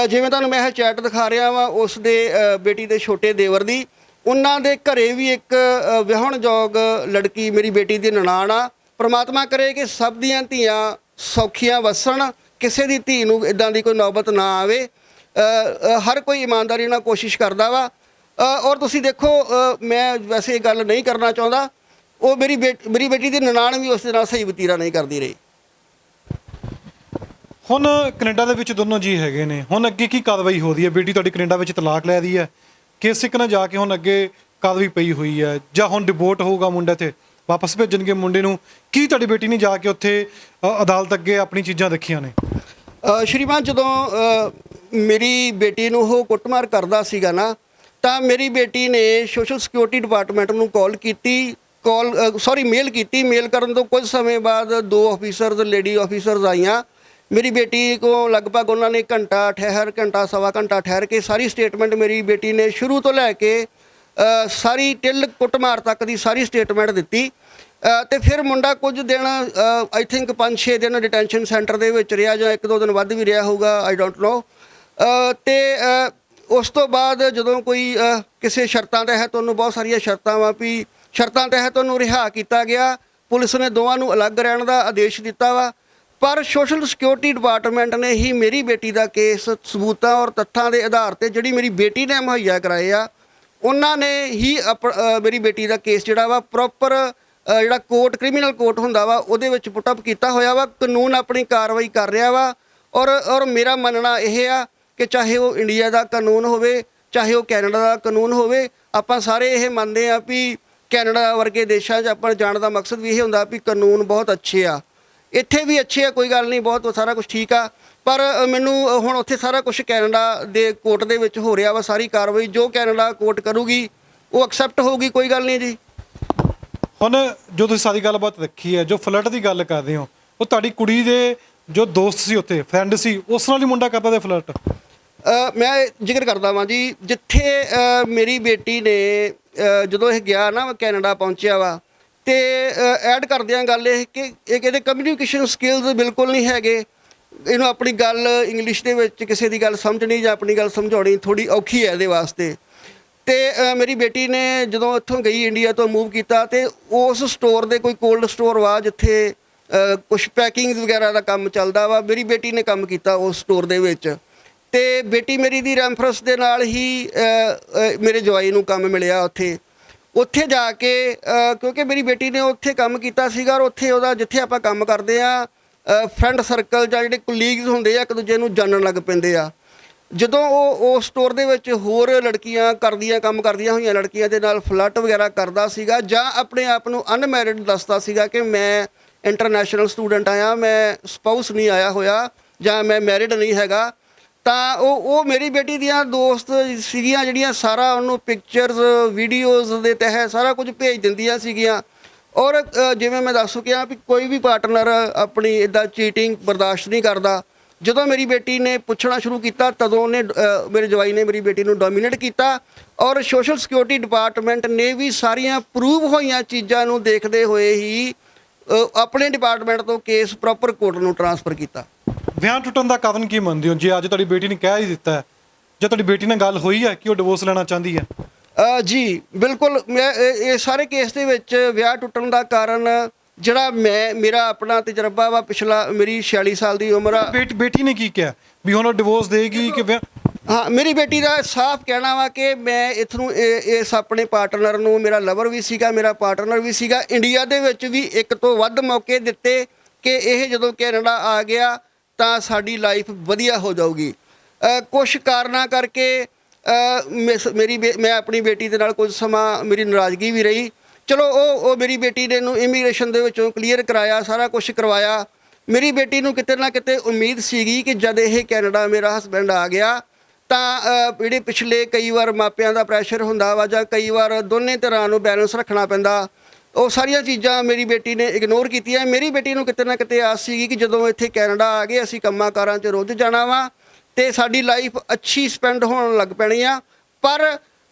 ਜਿਵੇਂ ਤੁਹਾਨੂੰ ਮੈਂ ਇਹ ਚੈਟ ਦਿਖਾ ਰਿਹਾ ਵਾਂ ਉਸ ਦੇ ਬੇਟੀ ਦੇ ਛੋਟੇ ਦੇਵਰ ਦੀ, ਉਹਨਾਂ ਦੇ ਘਰੇ ਵੀ ਇੱਕ ਵਿਆਹੁਣਯੋਗ ਲੜਕੀ ਮੇਰੀ ਬੇਟੀ ਦੀ ਨਨਾਣ ਆ। ਪ੍ਰਮਾਤਮਾ ਕਰੇ ਕਿ ਸਭ ਦੀਆਂ ਧੀਆਂ ਸੌਖੀਆਂ ਵਸਣ, ਕਿਸੇ ਦੀ ਧੀ ਨੂੰ ਇਦਾਂ ਦੀ ਕੋਈ ਨੌਬਤ ਨਾ ਆਵੇ। ਹਰ ਕੋਈ ਇਮਾਨਦਾਰੀ ਨਾਲ ਕੋਸ਼ਿਸ਼ ਕਰਦਾ ਵਾ। ਔਰ ਤੁਸੀਂ ਦੇਖੋ, ਮੈਂ ਵੈਸੇ ਇਹ ਗੱਲ ਨਹੀਂ ਕਰਨਾ ਚਾਹੁੰਦਾ, ਉਹ ਮੇਰੀ ਬੇਟੀ ਦੀ ਨਨਾਣ ਵੀ ਉਸ ਦੇ ਨਾਲ ਸਹੀ ਵਤੀਰਾ ਨਹੀਂ ਕਰਦੀ ਰਹੀ। ਹੁਣ ਕੈਨੇਡਾ ਦੇ ਵਿੱਚ ਦੋਨੋਂ ਜੀ ਹੈਗੇ ਨੇ, ਹੁਣ ਅੱਗੇ ਕੀ ਕਾਰਵਾਈ ਹੋ ਰਹੀ ਹੈ? ਬੇਟੀ ਤੁਹਾਡੀ ਕੈਨੇਡਾ ਵਿੱਚ ਤਲਾਕ ਲੈ ਰਹੀ ਹੈ, ਕਿਸ ਸਿੱਕ ਨਾਲ ਜਾ ਕੇ ਹੁਣ ਅੱਗੇ ਕਾਰਵਾਈ ਪਈ ਹੋਈ ਹੈ, ਜਾਂ ਹੁਣ ਡਿਵੋਰਟ ਹੋਊਗਾ ਮੁੰਡਾ ਤੇ ਵਾਪਸ ਭੇਜਣਗੇ ਮੁੰਡੇ ਨੂੰ? ਕੀ ਤੁਹਾਡੀ ਬੇਟੀ ਨੇ ਜਾ ਕੇ ਉੱਥੇ ਅਦਾਲਤ ਅੱਗੇ ਆਪਣੀ ਚੀਜ਼ਾਂ ਦੇਖੀਆਂ ਨੇ? ਸ਼੍ਰੀਮਾਨ, ਜਦੋਂ ਮੇਰੀ ਬੇਟੀ ਨੂੰ ਉਹ ਕੁੱਟਮਾਰ ਕਰਦਾ ਸੀਗਾ ਨਾ, ਤਾਂ ਮੇਰੀ ਬੇਟੀ ਨੇ ਸੋਸ਼ਲ ਸਿਕਿਉਰਿਟੀ ਡਿਪਾਰਟਮੈਂਟ ਨੂੰ ਮੇਲ ਕੀਤੀ। ਮੇਲ ਕਰਨ ਤੋਂ ਕੁਝ ਸਮੇਂ ਬਾਅਦ 2 ਆਫੀਸਰਸ, ਲੇਡੀ ਆਫੀਸਰਸ ਆਈਆਂ। ਮੇਰੀ ਬੇਟੀ ਕੋਲ ਲਗਭਗ ਉਹਨਾਂ ਨੇ ਘੰਟਾ ਸਵਾ ਘੰਟਾ ਠਹਿਰ ਕੇ ਸਾਰੀ ਸਟੇਟਮੈਂਟ ਮੇਰੀ ਬੇਟੀ ਨੇ ਸ਼ੁਰੂ ਤੋਂ ਲੈ ਕੇ ਸਾਰੀ ਟਿਲ ਕੁੱਟਮਾਰ ਤੱਕ ਦੀ ਸਾਰੀ ਸਟੇਟਮੈਂਟ ਦਿੱਤੀ। ਤੇ ਫਿਰ ਮੁੰਡਾ ਕੁਝ ਦਿਨ, ਆਈ ਥਿੰਕ 5-6 ਦਿਨ ਡਿਟੈਂਸ਼ਨ ਸੈਂਟਰ ਦੇ ਵਿੱਚ ਰਿਹਾ, ਜਾਂ 1-2 ਦਿਨ ਵੱਧ ਵੀ ਰਿਹਾ ਹੋਊਗਾ, ਆਈ ਡੋਂਟ ਨੋ। ਤੇ ਉਸ ਤੋਂ ਬਾਅਦ ਜਦੋਂ ਕੋਈ ਕਿਸੇ ਸ਼ਰਤਾਂ ਤਹਿਤ, ਉਹਨੂੰ ਬਹੁਤ ਸਾਰੀਆਂ ਸ਼ਰਤਾਂ ਵਾ, ਵੀ ਸ਼ਰਤਾਂ ਤਹਿਤ ਉਹਨੂੰ ਰਿਹਾ ਕੀਤਾ ਗਿਆ। ਪੁਲਿਸ ਨੇ ਦੋਵਾਂ ਨੂੰ ਅਲੱਗ ਰਹਿਣ ਦਾ ਆਦੇਸ਼ ਦਿੱਤਾ ਵਾ, ਪਰ ਸੋਸ਼ਲ ਸਿਕਿਉਰਿਟੀ ਡਿਪਾਰਟਮੈਂਟ ਨੇ ਹੀ ਮੇਰੀ ਬੇਟੀ ਦਾ ਕੇਸ ਸਬੂਤਾਂ ਔਰ ਤੱਥਾਂ ਦੇ ਆਧਾਰ ਤੇ ਜਿਹੜੀ ਮੇਰੀ ਬੇਟੀ ਨੇ ਮੁਹੱਈਆ ਕਰਾਏ ਆ, ਉਹਨਾਂ ਨੇ ਹੀ ਮੇਰੀ ਬੇਟੀ ਦਾ ਕੇਸ ਜਿਹੜਾ ਵਾ ਪ੍ਰੋਪਰ, ਜਿਹੜਾ ਕੋਰਟ, ਕ੍ਰਿਮੀਨਲ ਕੋਰਟ ਹੁੰਦਾ ਵਾ, ਉਹਦੇ ਵਿੱਚ ਪੁੱਟ ਅਪ ਕੀਤਾ ਹੋਇਆ ਵਾ। ਕਾਨੂੰਨ ਆਪਣੀ ਕਾਰਵਾਈ ਕਰ ਰਿਹਾ ਵਾ। ਔਰ ਮੇਰਾ ਮੰਨਣਾ ਇਹ ਆ ਕਿ ਚਾਹੇ ਉਹ ਇੰਡੀਆ ਦਾ ਕਾਨੂੰਨ ਹੋਵੇ, ਚਾਹੇ ਉਹ ਕੈਨੇਡਾ ਦਾ ਕਾਨੂੰਨ ਹੋਵੇ, ਆਪਾਂ ਸਾਰੇ ਇਹ ਮੰਨਦੇ ਆ ਵੀ ਕੈਨੇਡਾ ਵਰਗੇ ਦੇਸ਼ਾਂ 'ਚ ਆਪਾਂ ਜਾਣ ਦਾ ਮਕਸਦ ਵੀ ਇਹ ਹੁੰਦਾ ਵੀ ਕਾਨੂੰਨ ਬਹੁਤ ਅੱਛੇ ਆ। ਇੱਥੇ ਵੀ ਅੱਛੇ ਆ, ਕੋਈ ਗੱਲ ਨਹੀਂ, ਬਹੁਤ ਸਾਰਾ ਕੁਝ ਠੀਕ ਆ। ਪਰ ਮੈਨੂੰ ਹੁਣ ਉੱਥੇ ਸਾਰਾ ਕੁਝ ਕੈਨੇਡਾ ਦੇ ਕੋਰਟ ਦੇ ਵਿੱਚ ਹੋ ਰਿਹਾ ਵਾ। ਸਾਰੀ ਕਾਰਵਾਈ ਜੋ ਕੈਨੇਡਾ ਕੋਰਟ ਕਰੂਗੀ ਉਹ ਐਕਸੈਪਟ ਹੋਊਗੀ, ਕੋਈ ਗੱਲ ਨਹੀਂ ਜੀ। ਹੁਣ ਜੋ ਤੁਸੀਂ ਸਾਰੀ ਗੱਲਬਾਤ ਰੱਖੀ ਹੈ, ਜੋ ਫਲਰਟ ਦੀ ਗੱਲ ਕਰ ਰਹੇ ਹੋ, ਉਹ ਤੁਹਾਡੀ ਕੁੜੀ ਦੇ ਜੋ ਦੋਸਤ ਸੀ, ਉੱਥੇ ਫਰੈਂਡ ਸੀ, ਉਸ ਨਾਲ ਹੀ ਮੁੰਡਾ ਕਰਦਾ ਤੇ ਫਲਰਟ? ਮੈਂ ਜ਼ਿਕਰ ਕਰਦਾ ਵਾਂ ਜੀ, ਜਿੱਥੇ ਮੇਰੀ ਬੇਟੀ ਨੇ ਜਦੋਂ ਇਹ ਗਿਆ ਨਾ, ਕੈਨੇਡਾ ਪਹੁੰਚਿਆ ਵਾ, ਤੇ ਐਡ ਕਰਦਿਆਂ ਗੱਲ ਇਹ ਕਿ ਇਹਦੇ ਕਮਿਊਨੀਕੇਸ਼ਨ ਸਕਿੱਲਸ ਬਿਲਕੁਲ ਨਹੀਂ ਹੈਗੇ। ਇਹਨੂੰ ਆਪਣੀ ਗੱਲ ਇੰਗਲਿਸ਼ ਦੇ ਵਿੱਚ ਕਿਸੇ ਦੀ ਗੱਲ ਸਮਝਣੀ ਜਾਂ ਆਪਣੀ ਗੱਲ ਸਮਝਾਉਣੀ ਥੋੜ੍ਹੀ ਔਖੀ ਹੈ ਇਹਦੇ ਵਾਸਤੇ। ਤੇ ਮੇਰੀ ਬੇਟੀ ਨੇ ਜਦੋਂ ਇੱਥੋਂ ਗਈ, ਇੰਡੀਆ ਤੋਂ ਮੂਵ ਕੀਤਾ, ਤੇ ਉਸ ਸਟੋਰ ਦੇ ਕੋਈ ਕੋਲਡ ਸਟੋਰ ਵਾ ਜਿੱਥੇ ਕੁਛ ਪੈਕਿੰਗ ਵਗੈਰਾ ਦਾ ਕੰਮ ਚੱਲਦਾ ਵਾ, ਮੇਰੀ ਬੇਟੀ ਨੇ ਕੰਮ ਕੀਤਾ ਉਸ ਸਟੋਰ ਦੇ ਵਿੱਚ। ਤੇ ਬੇਟੀ ਮੇਰੀ ਦੀ ਰੈਫਰੈਂਸ ਦੇ ਨਾਲ ਹੀ ਮੇਰੇ ਜਵਾਈ ਨੂੰ ਕੰਮ ਮਿਲਿਆ ਉੱਥੇ ਜਾ ਕੇ, ਕਿਉਂਕਿ ਮੇਰੀ ਬੇਟੀ ਨੇ ਉੱਥੇ ਕੰਮ ਕੀਤਾ ਸੀਗਾ, ਔਰ ਉੱਥੇ ਉਹਦਾ, ਜਿੱਥੇ ਆਪਾਂ ਕੰਮ ਕਰਦੇ ਆ, ਫਰੈਂਡ ਸਰਕਲ ਜਾਂ ਜਿਹੜੇ ਕੁਲੀਗਸ ਹੁੰਦੇ ਆ, ਇੱਕ ਦੂਜੇ ਨੂੰ ਜਾਣਨ ਲੱਗ ਪੈਂਦੇ ਆ। ਜਦੋਂ ਉਹ ਸਟੋਰ ਦੇ ਵਿੱਚ ਹੋਰ ਲੜਕੀਆਂ ਕੰਮ ਕਰਦੀਆਂ ਹੋਈਆਂ ਲੜਕੀਆਂ ਦੇ ਨਾਲ ਫਲਰਟ ਵਗੈਰਾ ਕਰਦਾ ਸੀਗਾ, ਜਾਂ ਆਪਣੇ ਆਪ ਨੂੰ ਅਨਮੈਰਿਡ ਦੱਸਦਾ ਸੀਗਾ ਕਿ ਮੈਂ ਇੰਟਰਨੈਸ਼ਨਲ ਸਟੂਡੈਂਟ ਆਇਆ, ਮੈਂ ਸਪਾਊਸ ਨਹੀਂ ਆਇਆ ਹੋਇਆ, ਜਾਂ ਮੈਂ ਮੈਰਿਡ ਨਹੀਂ ਹੈਗਾ, ਤਾਂ ਉਹ ਮੇਰੀ ਬੇਟੀ ਦੀਆਂ ਦੋਸਤ ਸੀਗੀਆਂ ਜਿਹੜੀਆਂ ਸਾਰਾ ਉਹਨੂੰ ਪਿਕਚਰਸ, ਵੀਡੀਓਜ਼ ਦੇ ਤਹਿਤ ਸਾਰਾ ਕੁਝ ਭੇਜ ਦਿੰਦੀਆਂ ਸੀਗੀਆਂ। ਔਰ ਜਿਵੇਂ ਮੈਂ ਦੱਸ ਚੁੱਕਿਆ ਵੀ ਕੋਈ ਵੀ ਪਾਰਟਨਰ ਆਪਣੀ ਇੱਦਾਂ ਚੀਟਿੰਗ ਬਰਦਾਸ਼ਤ ਨਹੀਂ ਕਰਦਾ। ਜਦੋਂ ਮੇਰੀ ਬੇਟੀ ਨੇ ਪੁੱਛਣਾ ਸ਼ੁਰੂ ਕੀਤਾ ਤਦੋਂ ਉਹਨੇ ਮੇਰੇ ਜਵਾਈ ਨੇ ਮੇਰੀ ਬੇਟੀ ਨੂੰ ਡੋਮੀਨੇਟ ਕੀਤਾ ਔਰ ਸੋਸ਼ਲ ਸਿਕਿਉਰਿਟੀ ਡਿਪਾਰਟਮੈਂਟ ਨੇ ਵੀ ਸਾਰੀਆਂ ਪ੍ਰੂਵ ਹੋਈਆਂ ਚੀਜ਼ਾਂ ਨੂੰ ਦੇਖਦੇ ਹੋਏ ਹੀ ਆਪਣੇ ਡਿਪਾਰਟਮੈਂਟ ਤੋਂ ਕੇਸ ਪ੍ਰੋਪਰ ਕੋਰਟ ਨੂੰ ਟਰਾਂਸਫਰ ਕੀਤਾ। ਵਿਆਹ ਟੁੱਟਣ ਦਾ ਕਾਰਨ ਕੀ ਮੰਨਦੇ ਹੋ? ਜੇ ਅੱਜ ਤੁਹਾਡੀ ਬੇਟੀ ਨੇ ਕਹਿ ਹੀ ਦਿੱਤਾ ਹੈ, ਜੇ ਤੁਹਾਡੀ ਬੇਟੀ ਨਾਲ ਗੱਲ ਹੋਈ ਹੈ ਕਿ ਉਹ ਡਿਵੋਰਸ ਲੈਣਾ ਚਾਹੁੰਦੀ ਹੈ? ਜੀ ਬਿਲਕੁਲ। ਮੈਂ ਇਹ ਸਾਰੇ ਕੇਸ ਦੇ ਵਿੱਚ ਵਿਆਹ ਟੁੱਟਣ ਦਾ ਕਾਰਨ ਜਿਹੜਾ ਮੇਰਾ ਆਪਣਾ ਤਜਰਬਾ ਵਾ ਪਿਛਲਾ, ਮੇਰੀ 46 ਸਾਲ ਦੀ ਉਮਰ ਆ। ਬੇਟੀ ਨੇ ਕੀ ਕਿਹਾ ਵੀ ਹੁਣ ਉਹ ਡਿਵੋਰਸ ਦੇਗੀ ਕਿ ਹਾਂ, ਮੇਰੀ ਬੇਟੀ ਦਾ ਸਾਫ਼ ਕਹਿਣਾ ਵਾ ਕਿ ਮੈਂ ਇੱਥੋਂ ਇਸ ਆਪਣੇ ਪਾਰਟਨਰ ਨੂੰ, ਮੇਰਾ ਲਵਰ ਵੀ ਸੀਗਾ, ਮੇਰਾ ਪਾਰਟਨਰ ਵੀ ਸੀਗਾ, ਇੰਡੀਆ ਦੇ ਵਿੱਚ ਵੀ ਇੱਕ ਤੋਂ ਵੱਧ ਮੌਕੇ ਦਿੱਤੇ ਕਿ ਇਹ ਜਦੋਂ ਕੈਨੇਡਾ ਆ ਗਿਆ ਤਾਂ ਸਾਡੀ ਲਾਈਫ ਵਧੀਆ ਹੋ ਜਾਊਗੀ। ਕੁਝ ਕਾਰਨਾਂ ਕਰਕੇ ਮੈਂ ਆਪਣੀ ਬੇਟੀ ਦੇ ਨਾਲ ਕੁਝ ਸਮਾਂ ਮੇਰੀ ਨਾਰਾਜ਼ਗੀ ਵੀ ਰਹੀ। ਚਲੋ ਉਹ ਮੇਰੀ ਬੇਟੀ ਨੇ ਨੂੰ ਇਮੀਗ੍ਰੇਸ਼ਨ ਦੇ ਵਿੱਚੋਂ ਕਲੀਅਰ ਕਰਾਇਆ, ਸਾਰਾ ਕੁਝ ਕਰਵਾਇਆ। ਮੇਰੀ ਬੇਟੀ ਨੂੰ ਕਿਤੇ ਨਾ ਕਿਤੇ ਉਮੀਦ ਸੀਗੀ ਕਿ ਜਦ ਇਹ ਕੈਨੇਡਾ ਮੇਰਾ ਹਸਬੈਂਡ ਆ ਗਿਆ ਤਾਂ ਜਿਹੜੇ ਪਿਛਲੇ ਕਈ ਵਾਰ ਮਾਪਿਆਂ ਦਾ ਪ੍ਰੈਸ਼ਰ ਹੁੰਦਾ ਵਾ ਜਾਂ ਕਈ ਵਾਰ ਦੋਨੇ ਤਰ੍ਹਾਂ ਨੂੰ ਬੈਲੈਂਸ ਰੱਖਣਾ ਪੈਂਦਾ, ਉਹ ਸਾਰੀਆਂ ਚੀਜ਼ਾਂ ਮੇਰੀ ਬੇਟੀ ਨੇ ਇਗਨੋਰ ਕੀਤੀਆਂ। ਮੇਰੀ ਬੇਟੀ ਨੂੰ ਕਿਤੇ ਨਾ ਕਿਤੇ ਆਸ ਸੀਗੀ ਕਿ ਜਦੋਂ ਇੱਥੇ ਕੈਨੇਡਾ ਆ ਗਏ ਅਸੀਂ ਕੰਮਾਂ ਕਾਰਾਂ 'ਚ ਰੁੱਝ ਜਾਣਾ ਵਾ ਤੇ ਸਾਡੀ ਲਾਈਫ ਅੱਛੀ ਸਪੈਂਡ ਹੋਣ ਲੱਗ ਪੈਣੀ ਆ। ਪਰ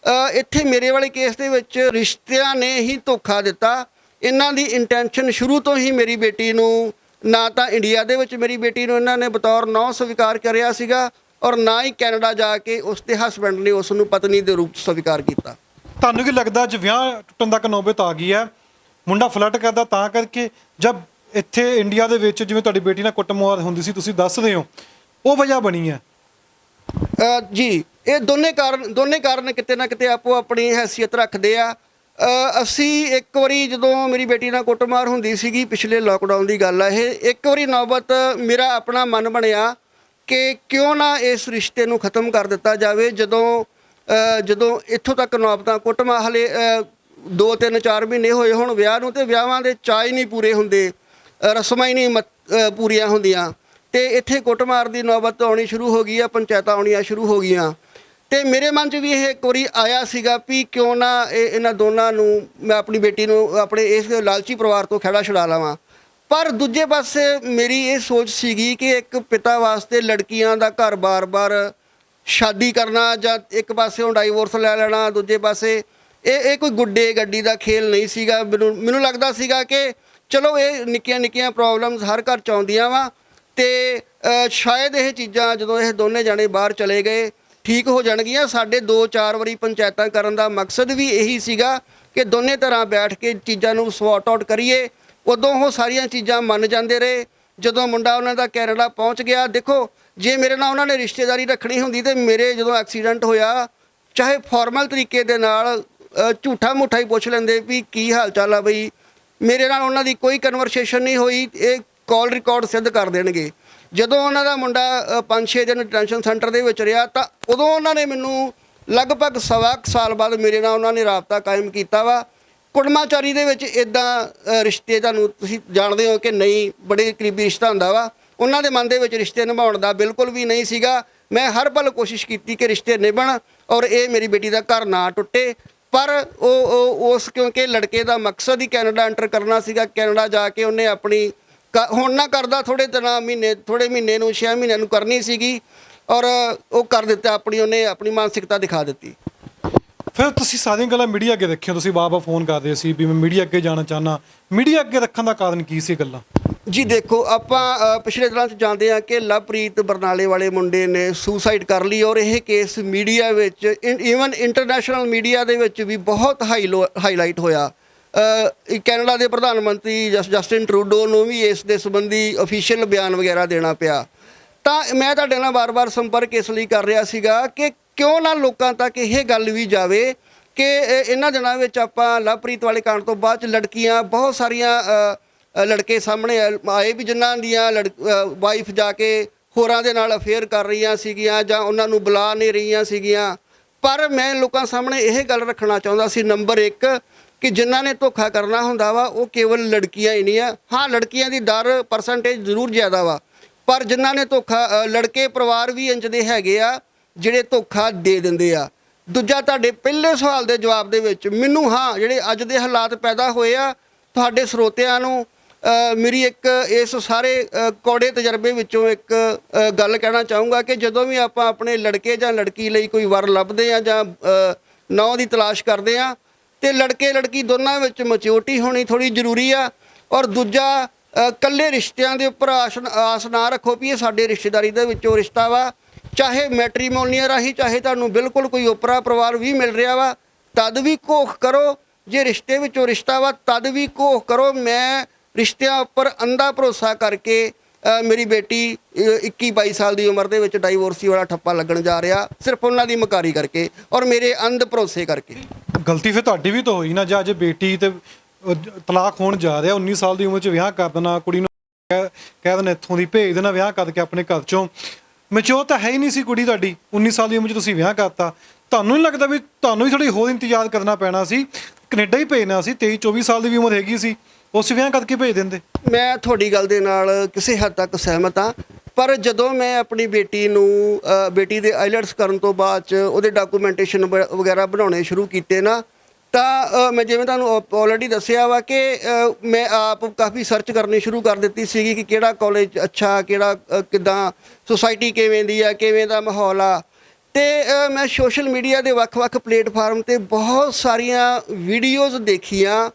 ਇੱਥੇ ਮੇਰੇ ਵਾਲੇ ਕੇਸ ਦੇ ਵਿੱਚ ਰਿਸ਼ਤਿਆਂ ਨੇ ਹੀ ਧੋਖਾ ਦਿੱਤਾ। ਇਹਨਾਂ ਦੀ ਇੰਟੈਂਸ਼ਨ ਸ਼ੁਰੂ ਤੋਂ ਹੀ ਮੇਰੀ ਬੇਟੀ ਨੂੰ, ਨਾ ਤਾਂ ਇੰਡੀਆ ਦੇ ਵਿੱਚ ਮੇਰੀ ਬੇਟੀ ਨੂੰ ਇਹਨਾਂ ਨੇ ਬਤੌਰ ਨੌਂ ਸਵੀਕਾਰ ਕਰਿਆ ਸੀਗਾ ਔਰ ਨਾ ਹੀ ਕੈਨੇਡਾ ਜਾ ਕੇ ਉਸ ਦੇ ਹਸਬੈਂਡ ਨੇ ਉਸ ਨੂੰ ਪਤਨੀ ਦੇ ਰੂਪ 'ਚ ਸਵੀਕਾਰ ਕੀਤਾ। ਤੁਹਾਨੂੰ ਕੀ ਲੱਗਦਾ ਜੇ ਵਿਆਹ ਟੁੱਟਣ ਤੱਕ ਨੌਬਤ ਆ ਗਈ ਹੈ, ਮੁੰਡਾ ਫਲਰਟ ਕਰਦਾ ਤਾਂ ਕਰਕੇ, ਜਦ ਇੱਥੇ ਇੰਡੀਆ ਦੇ ਵਿੱਚ ਜਿਵੇਂ ਤੁਹਾਡੀ ਬੇਟੀ ਨਾਲ ਕੁੱਟਮਾਰ ਹੁੰਦੀ ਸੀ ਤੁਸੀਂ ਦੱਸ ਰਹੇ ਹੋ, ਉਹ ਵਜ੍ਹਾ ਬਣੀ ਹੈ? ਜੀ ਇਹ ਦੋਨੇ ਕਾਰਨ ਕਿਤੇ ਨਾ ਕਿਤੇ ਆਪੋ ਆਪਣੀ ਹੈਸੀਅਤ ਰੱਖਦੇ ਆ। ਅਸੀਂ ਇੱਕ ਵਾਰੀ ਜਦੋਂ ਮੇਰੀ ਬੇਟੀ ਨਾਲ ਕੁੱਟਮਾਰ ਹੁੰਦੀ ਸੀਗੀ, ਪਿਛਲੇ ਲਾਕਡਾਊਨ ਦੀ ਗੱਲ ਆ ਇਹ, ਇੱਕ ਵਾਰੀ ਨੌਬਤ ਮੇਰਾ ਆਪਣਾ ਮਨ ਬਣਿਆ ਕਿ ਕਿਉਂ ਨਾ ਇਸ ਰਿਸ਼ਤੇ ਨੂੰ ਖ਼ਤਮ ਕਰ ਦਿੱਤਾ ਜਾਵੇ। ਜਦੋਂ ਇੱਥੋਂ ਤੱਕ ਨੌਬਤਾਂ ਕੁੱਟਮਾਰ, ਹਲੇ 2 3 4 ਮਹੀਨੇ ਹੋਏ ਹੁਣ ਵਿਆਹ ਨੂੰ ਤੇ ਵਿਆਹਾਂ ਦੇ ਚਾਅ ਹੀ ਨਹੀਂ ਪੂਰੇ ਹੁੰਦੇ, ਰਸਮਾਂ ਹੀ ਨਹੀਂ ਪੂਰੀਆਂ ਹੁੰਦੀਆਂ ਤੇ ਇੱਥੇ ਕੁੱਟਮਾਰ ਦੀ ਨੌਬਤ ਆਉਣੀ ਸ਼ੁਰੂ ਹੋ ਗਈ ਆ, ਪੰਚਾਇਤਾਂ ਆਉਣੀਆਂ ਸ਼ੁਰੂ ਹੋ ਗਈਆਂ। ਤੇ ਮੇਰੇ ਮਨ 'ਚ ਵੀ ਇਹ ਇੱਕ ਵਾਰੀ ਆਇਆ ਸੀਗਾ ਵੀ ਕਿਉਂ ਨਾ ਇਹਨਾਂ ਦੋਨਾਂ ਨੂੰ, ਮੈਂ ਆਪਣੀ ਬੇਟੀ ਨੂੰ ਆਪਣੇ ਇਸ ਲਾਲਚੀ ਪਰਿਵਾਰ ਤੋਂ ਖਹਿੜਾ ਛੁਡਾ ਲਵਾਂ। ਪਰ ਦੂਜੇ ਪਾਸੇ ਮੇਰੀ ਇਹ ਸੋਚ ਸੀਗੀ ਕਿ ਇੱਕ ਪਿਤਾ ਵਾਸਤੇ ਲੜਕੀਆਂ ਦਾ ਘਰ ਬਾਰ-ਬਾਰ ਸ਼ਾਦੀ ਕਰਨਾ ਜਾਂ ਇੱਕ ਪਾਸਿਓਂ ਡਾਈਵੋਰਸ ਲੈ ਲੈਣਾ, ਦੂਜੇ ਪਾਸੇ ਇਹ ਕੋਈ ਗੁੱਡੇ ਗੱਡੀ ਦਾ ਖੇਲ ਨਹੀਂ ਸੀਗਾ। ਮੈਨੂੰ ਲੱਗਦਾ ਸੀਗਾ ਕਿ ਚਲੋ ਇਹ ਨਿੱਕੀਆਂ ਪ੍ਰੋਬਲਮਸ ਹਰ ਘਰ 'ਚ ਆਉਂਦੀਆਂ ਵਾ ਤੇ ਸ਼ਾਇਦ ਇਹ ਚੀਜ਼ਾਂ ਜਦੋਂ ਇਹ ਦੋਨੇ ਜਾਣੇ ਬਾਹਰ ਚਲੇ ਗਏ ਠੀਕ ਹੋ ਜਾਣਗੀਆਂ। ਸਾਡੇ 2 4 ਵਾਰੀ ਪੰਚਾਇਤਾਂ ਕਰਨ ਦਾ ਮਕਸਦ ਵੀ ਇਹੀ ਸੀਗਾ ਕਿ ਦੋਨੇ ਤਰ੍ਹਾਂ ਬੈਠ ਕੇ ਚੀਜ਼ਾਂ ਨੂੰ ਸੌਟ ਆਊਟ ਕਰੀਏ। ਉਦੋਂ ਉਹ ਸਾਰੀਆਂ ਚੀਜ਼ਾਂ ਮੰਨ ਜਾਂਦੇ ਰਹੇ। ਜਦੋਂ ਮੁੰਡਾ ਉਹਨਾਂ ਦਾ ਕੈਨੇਡਾ ਪਹੁੰਚ ਗਿਆ, ਦੇਖੋ ਜੇ ਮੇਰੇ ਨਾਲ ਉਹਨਾਂ ਨੇ ਰਿਸ਼ਤੇਦਾਰੀ ਰੱਖਣੀ ਹੁੰਦੀ ਤੇ ਮੇਰੇ ਜਦੋਂ ਐਕਸੀਡੈਂਟ ਹੋਇਆ, ਚਾਹੇ ਫਾਰਮਲ ਤਰੀਕੇ ਦੇ ਨਾਲ ਝੂਠਾ ਮੂਠਾ ਹੀ ਪੁੱਛ ਲੈਂਦੇ ਵੀ ਕੀ ਹਾਲ ਚਾਲ ਆ ਬਈ, ਮੇਰੇ ਨਾਲ ਉਹਨਾਂ ਦੀ ਕੋਈ ਕਨਵਰਸੇਸ਼ਨ ਨਹੀਂ ਹੋਈ, ਇਹ ਕਾਲ ਰਿਕਾਰਡ ਸਿੱਧ ਕਰ ਦੇਣਗੇ। ਜਦੋਂ ਉਹਨਾਂ ਦਾ ਮੁੰਡਾ 5-6 ਦਿਨ ਡਿਟੈਂਸ਼ਨ ਸੈਂਟਰ ਦੇ ਵਿੱਚ ਰਿਹਾ ਤਾਂ ਉਦੋਂ ਉਹਨਾਂ ਨੇ ਮੈਨੂੰ ਲਗਭਗ 1.25 ਸਾਲ ਬਾਅਦ ਮੇਰੇ ਨਾਲ ਉਹਨਾਂ ਨੇ ਰਾਬਤਾ ਕਾਇਮ ਕੀਤਾ ਵਾ। ਕੁੜਮਾਚਾਰੀ ਦੇ ਵਿੱਚ ਇੱਦਾਂ ਰਿਸ਼ਤੇ, ਤੁਹਾਨੂੰ ਤੁਸੀਂ ਜਾਣਦੇ ਹੋ ਕਿ ਨਹੀਂ, ਬੜੇ ਕਰੀਬੀ ਰਿਸ਼ਤਾ ਹੁੰਦਾ ਵਾ। ਉਹਨਾਂ ਦੇ ਮਨ ਦੇ ਵਿੱਚ ਰਿਸ਼ਤੇ ਨਿਭਾਉਣ ਦਾ ਬਿਲਕੁਲ ਵੀ ਨਹੀਂ ਸੀਗਾ। ਮੈਂ ਹਰ ਪਲ ਕੋਸ਼ਿਸ਼ ਕੀਤੀ ਕਿ ਰਿਸ਼ਤੇ ਨਿਭਣ ਔਰ ਇਹ ਮੇਰੀ ਬੇਟੀ ਦਾ ਘਰ ਨਾ ਟੁੱਟੇ। ਪਰ ਉਸ ਕਿਉਂਕਿ ਲੜਕੇ ਦਾ ਮਕਸਦ ਹੀ ਕੈਨੇਡਾ ਐਂਟਰ ਕਰਨਾ ਸੀਗਾ, ਕੈਨੇਡਾ ਜਾ ਕੇ ਉਹਨੇ ਆਪਣੀ ਹੁਣ ਨਾ ਕਰਦਾ ਥੋੜ੍ਹੇ ਮਹੀਨੇ ਨੂੰ 6 ਮਹੀਨਿਆਂ ਨੂੰ ਕਰਨੀ ਸੀਗੀ ਔਰ ਉਹ ਕਰ ਦਿੱਤਾ। ਉਹਨੇ ਆਪਣੀ ਮਾਨਸਿਕਤਾ ਦਿਖਾ ਦਿੱਤੀ। ਫਿਰ ਤੁਸੀਂ ਸਾਰੀਆਂ ਗੱਲਾਂ ਮੀਡੀਆ ਅੱਗੇ ਰੱਖੀਆਂ, ਤੁਸੀਂ ਬਾਰ-ਬਾਰ ਫੋਨ ਕਰਦੇ ਸੀ ਵੀ ਮੈਂ ਮੀਡੀਆ ਅੱਗੇ ਜਾਣਾ ਚਾਹੁੰਦਾ, ਮੀਡੀਆ ਅੱਗੇ ਰੱਖਣ ਦਾ ਕਾਰਨ ਕੀ ਸੀ ਗੱਲਾਂ? ਜੀ ਦੇਖੋ, ਆਪਾਂ ਪਿਛਲੇ ਦਿਨਾਂ 'ਚ ਜਾਣਦੇ ਹਾਂ ਕਿ ਲਵਪ੍ਰੀਤ ਬਰਨਾਲੇ ਵਾਲੇ ਮੁੰਡੇ ਨੇ ਸੁਸਾਈਡ ਕਰ ਲਈ ਔਰ ਇਹ ਕੇਸ ਮੀਡੀਆ ਵਿੱਚ, ਈਵਨ ਇੰਟਰਨੈਸ਼ਨਲ ਮੀਡੀਆ ਦੇ ਵਿੱਚ ਵੀ ਬਹੁਤ ਹਾਈਲਾਈਟ ਹੋਇਆ। ਕੈਨੇਡਾ ਦੇ ਪ੍ਰਧਾਨ ਮੰਤਰੀ ਜਸਟਿਨ ਟਰੂਡੋ ਨੂੰ ਵੀ ਇਸ ਦੇ ਸੰਬੰਧੀ ਅਫੀਸ਼ੀਅਲ ਬਿਆਨ ਵਗੈਰਾ ਦੇਣਾ ਪਿਆ। ਤਾਂ ਮੈਂ ਤੁਹਾਡੇ ਨਾਲ ਵਾਰ-ਵਾਰ ਸੰਪਰਕ ਇਸ ਲਈ ਕਰ ਰਿਹਾ ਸੀਗਾ ਕਿ ਕਿਉਂ ਨਾ ਲੋਕਾਂ ਤੱਕ ਇਹ ਗੱਲ ਵੀ ਜਾਵੇ ਕਿ ਇਹਨਾਂ ਦਿਨਾਂ ਵਿੱਚ ਆਪਾਂ ਲਵਪ੍ਰੀਤ ਵਾਲੇ ਕਾਂਡ ਤੋਂ ਬਾਅਦ 'ਚ ਲੜਕੀਆਂ ਬਹੁਤ ਸਾਰੀਆਂ ਲੜਕੇ ਸਾਹਮਣੇ ਆਏ ਵੀ ਜਿਨ੍ਹਾਂ ਦੀਆਂ ਵਾਈਫ ਜਾ ਕੇ ਹੋਰਾਂ ਦੇ ਨਾਲ ਅਫੇਅਰ ਕਰ ਰਹੀਆਂ ਸੀਗੀਆਂ ਜਾਂ ਉਹਨਾਂ ਨੂੰ ਬੁਲਾ ਨਹੀਂ ਰਹੀਆਂ ਸੀਗੀਆਂ। ਪਰ ਮੈਂ ਲੋਕਾਂ ਸਾਹਮਣੇ ਇਹ ਗੱਲ ਰੱਖਣਾ ਚਾਹੁੰਦਾ ਸੀ, ਨੰਬਰ 1, ਕਿ ਜਿਨ੍ਹਾਂ ਨੇ ਧੋਖਾ ਕਰਨਾ ਹੁੰਦਾ ਵਾ ਉਹ ਕੇਵਲ ਲੜਕੀਆਂ ਹੀ ਨਹੀਂ ਆ। ਹਾਂ, ਲੜਕੀਆਂ ਦੀ ਦਰ ਪਰਸੈਂਟੇਜ ਜ਼ਰੂਰ ਜ਼ਿਆਦਾ ਵਾ, ਪਰ ਜਿਨ੍ਹਾਂ ਨੇ ਧੋਖਾ, ਲੜਕੇ ਪਰਿਵਾਰ ਵੀ ਇੰਝ ਦੇ ਹੈਗੇ ਆ ਜਿਹੜੇ ਧੋਖਾ ਦੇ ਦਿੰਦੇ ਆ। ਦੂਜਾ, ਤੁਹਾਡੇ ਪਹਿਲੇ ਸਵਾਲ ਦੇ ਜਵਾਬ ਦੇ ਵਿੱਚ ਮੈਨੂੰ, ਹਾਂ, ਜਿਹੜੇ ਅੱਜ ਦੇ ਹਾਲਾਤ ਪੈਦਾ ਹੋਏ ਆ, ਤੁਹਾਡੇ ਸਰੋਤਿਆਂ ਨੂੰ ਮੇਰੀ ਇੱਕ ਇਸ ਸਾਰੇ ਕੌੜੇ ਤਜਰਬੇ ਵਿੱਚੋਂ ਇੱਕ ਗੱਲ ਕਹਿਣਾ ਚਾਹੂੰਗਾ ਕਿ ਜਦੋਂ ਵੀ ਆਪਾਂ ਆਪਣੇ ਲੜਕੇ ਜਾਂ ਲੜਕੀ ਲਈ ਕੋਈ ਵਰ ਲੱਭਦੇ ਆ ਜਾਂ ਨੌਂ ਦੀ ਤਲਾਸ਼ ਕਰਦੇ ਆ ਤੇ ਲੜਕੇ ਲੜਕੀ ਦੋਨਾਂ ਵਿੱਚ ਮੈਚਿਓਰਟੀ ਹੋਣੀ ਥੋੜੀ ਜ਼ਰੂਰੀ ਆ। ਔਰ ਦੂਜਾ ਕੱਲੇ ਰਿਸ਼ਤਿਆਂ ਦੇ ਉੱਪਰ ਆਸ ਨਾ ਰੱਖੋ ਵੀ ਇਹ ਸਾਡੇ ਰਿਸ਼ਤੇਦਾਰੀ ਦੇ ਵਿੱਚੋਂ ਰਿਸ਼ਤਾ ਵਾ, ਚਾਹੇ ਮੈਟਰੀਮੋਨੀਅਲ ਰਾਹੀਂ ਚਾਹੇ ਤੁਹਾਨੂੰ ਬਿਲਕੁਲ ਕੋਈ ਓਪਰਾ ਪਰਿਵਾਰ ਵੀ ਮਿਲ ਰਿਹਾ ਵਾ, ਤਦ ਵੀ ਘੋਖ ਕਰੋ। ਜੇ ਰਿਸ਼ਤੇ ਵਿੱਚੋਂ ਰਿਸ਼ਤਾ ਵਾ ਤਦ ਵੀ ਘੋਖ ਕਰੋ। ਮੈਂ ਰਿਸ਼ਤਿਆਂ ਉੱਪਰ ਅੰਧਾ ਭਰੋਸਾ ਕਰਕੇ ਮੇਰੀ ਬੇਟੀ 21-22 ਸਾਲ ਦੀ ਉਮਰ ਦੇ ਵਿੱਚ ਡਾਈਵੋਰਸੀ ਵਾਲਾ ਠੱਪਾ ਲੱਗਣ ਜਾ ਰਿਹਾ, ਸਿਰਫ ਉਹਨਾਂ ਦੀ ਮਕਾਰੀ ਕਰਕੇ ਔਰ ਮੇਰੇ ਅੰਧ ਭਰੋਸੇ ਕਰਕੇ। ਗਲਤੀ ਫਿਰ ਤੁਹਾਡੀ ਵੀ ਤਾਂ ਹੋਈ ਨਾ, ਜਾਂ ਜੇ ਬੇਟੀ ਤੇ ਤਲਾਕ ਹੋਣ ਜਾ ਰਿਹਾ 19 ਸਾਲ ਦੀ ਉਮਰ 'ਚ ਵਿਆਹ ਕਰ ਦੇਣਾ, ਕੁੜੀ ਨੂੰ ਕਹਿ ਦੇਣਾ ਇੱਥੋਂ ਦੀ ਭੇਜ ਦੇਣਾ ਵਿਆਹ ਕਰਕੇ ਆਪਣੇ ਘਰ 'ਚੋਂ। ਮੈਚਿਓਰ ਤਾਂ ਹੈ ਹੀ ਨਹੀਂ ਸੀ ਕੁੜੀ ਤੁਹਾਡੀ, 19 ਸਾਲ ਦੀ ਉਮਰ 'ਚ ਤੁਸੀਂ ਵਿਆਹ ਕਰਤਾ। ਤੁਹਾਨੂੰ ਨਹੀਂ ਲੱਗਦਾ ਵੀ ਤੁਹਾਨੂੰ ਵੀ ਥੋੜ੍ਹੀ ਹੋਰ ਇੰਤਜ਼ਾਰ ਕਰਨਾ ਪੈਣਾ ਸੀ, ਕੈਨੇਡਾ ਹੀ ਭੇਜਣਾ ਸੀ, 23-24 ਸਾਲ ਦੀ ਵੀ ਉਮਰ ਹੈਗੀ ਸੀ, ਉਸ ਵਿਆਹ ਕਰਕੇ ਭੇਜ ਦਿੰਦੇ? ਮੈਂ ਤੁਹਾਡੀ ਗੱਲ ਦੇ ਨਾਲ ਕਿਸੇ ਹੱਦ ਤੱਕ ਸਹਿਮਤ ਹਾਂ, ਪਰ ਜਦੋਂ ਮੈਂ ਆਪਣੀ ਬੇਟੀ ਨੂੰ ਬੇਟੀ ਦੇ ਆਈਲੈਟਸ ਕਰਨ ਤੋਂ ਬਾਅਦ 'ਚ ਉਹਦੇ ਡਾਕੂਮੈਂਟੇਸ਼ਨ ਵਗੈਰਾ ਬਣਾਉਣੇ ਸ਼ੁਰੂ ਕੀਤੇ ਨਾ, ਤਾਂ ਮੈਂ ਜਿਵੇਂ ਤੁਹਾਨੂੰ ਆਲਰੇਡੀ ਦੱਸਿਆ ਵਾ ਕਿ ਮੈਂ ਆਪ ਕਾਫੀ ਸਰਚ ਕਰਨੀ ਸ਼ੁਰੂ ਕਰ ਦਿੱਤੀ ਸੀਗੀ ਕਿ ਕਿਹੜਾ ਕਾਲਜ ਅੱਛਾ, ਕਿਹੜਾ ਕਿੱਦਾਂ ਸੁਸਾਇਟੀ ਕਿਵੇਂ ਦੀ ਆ, ਕਿਵੇਂ ਦਾ ਮਾਹੌਲ ਆ। ਅਤੇ ਮੈਂ ਸੋਸ਼ਲ ਮੀਡੀਆ ਦੇ ਵੱਖ-ਵੱਖ ਪਲੇਟਫਾਰਮ 'ਤੇ ਬਹੁਤ ਸਾਰੀਆਂ ਵੀਡੀਓਜ਼ ਦੇਖੀਆਂ,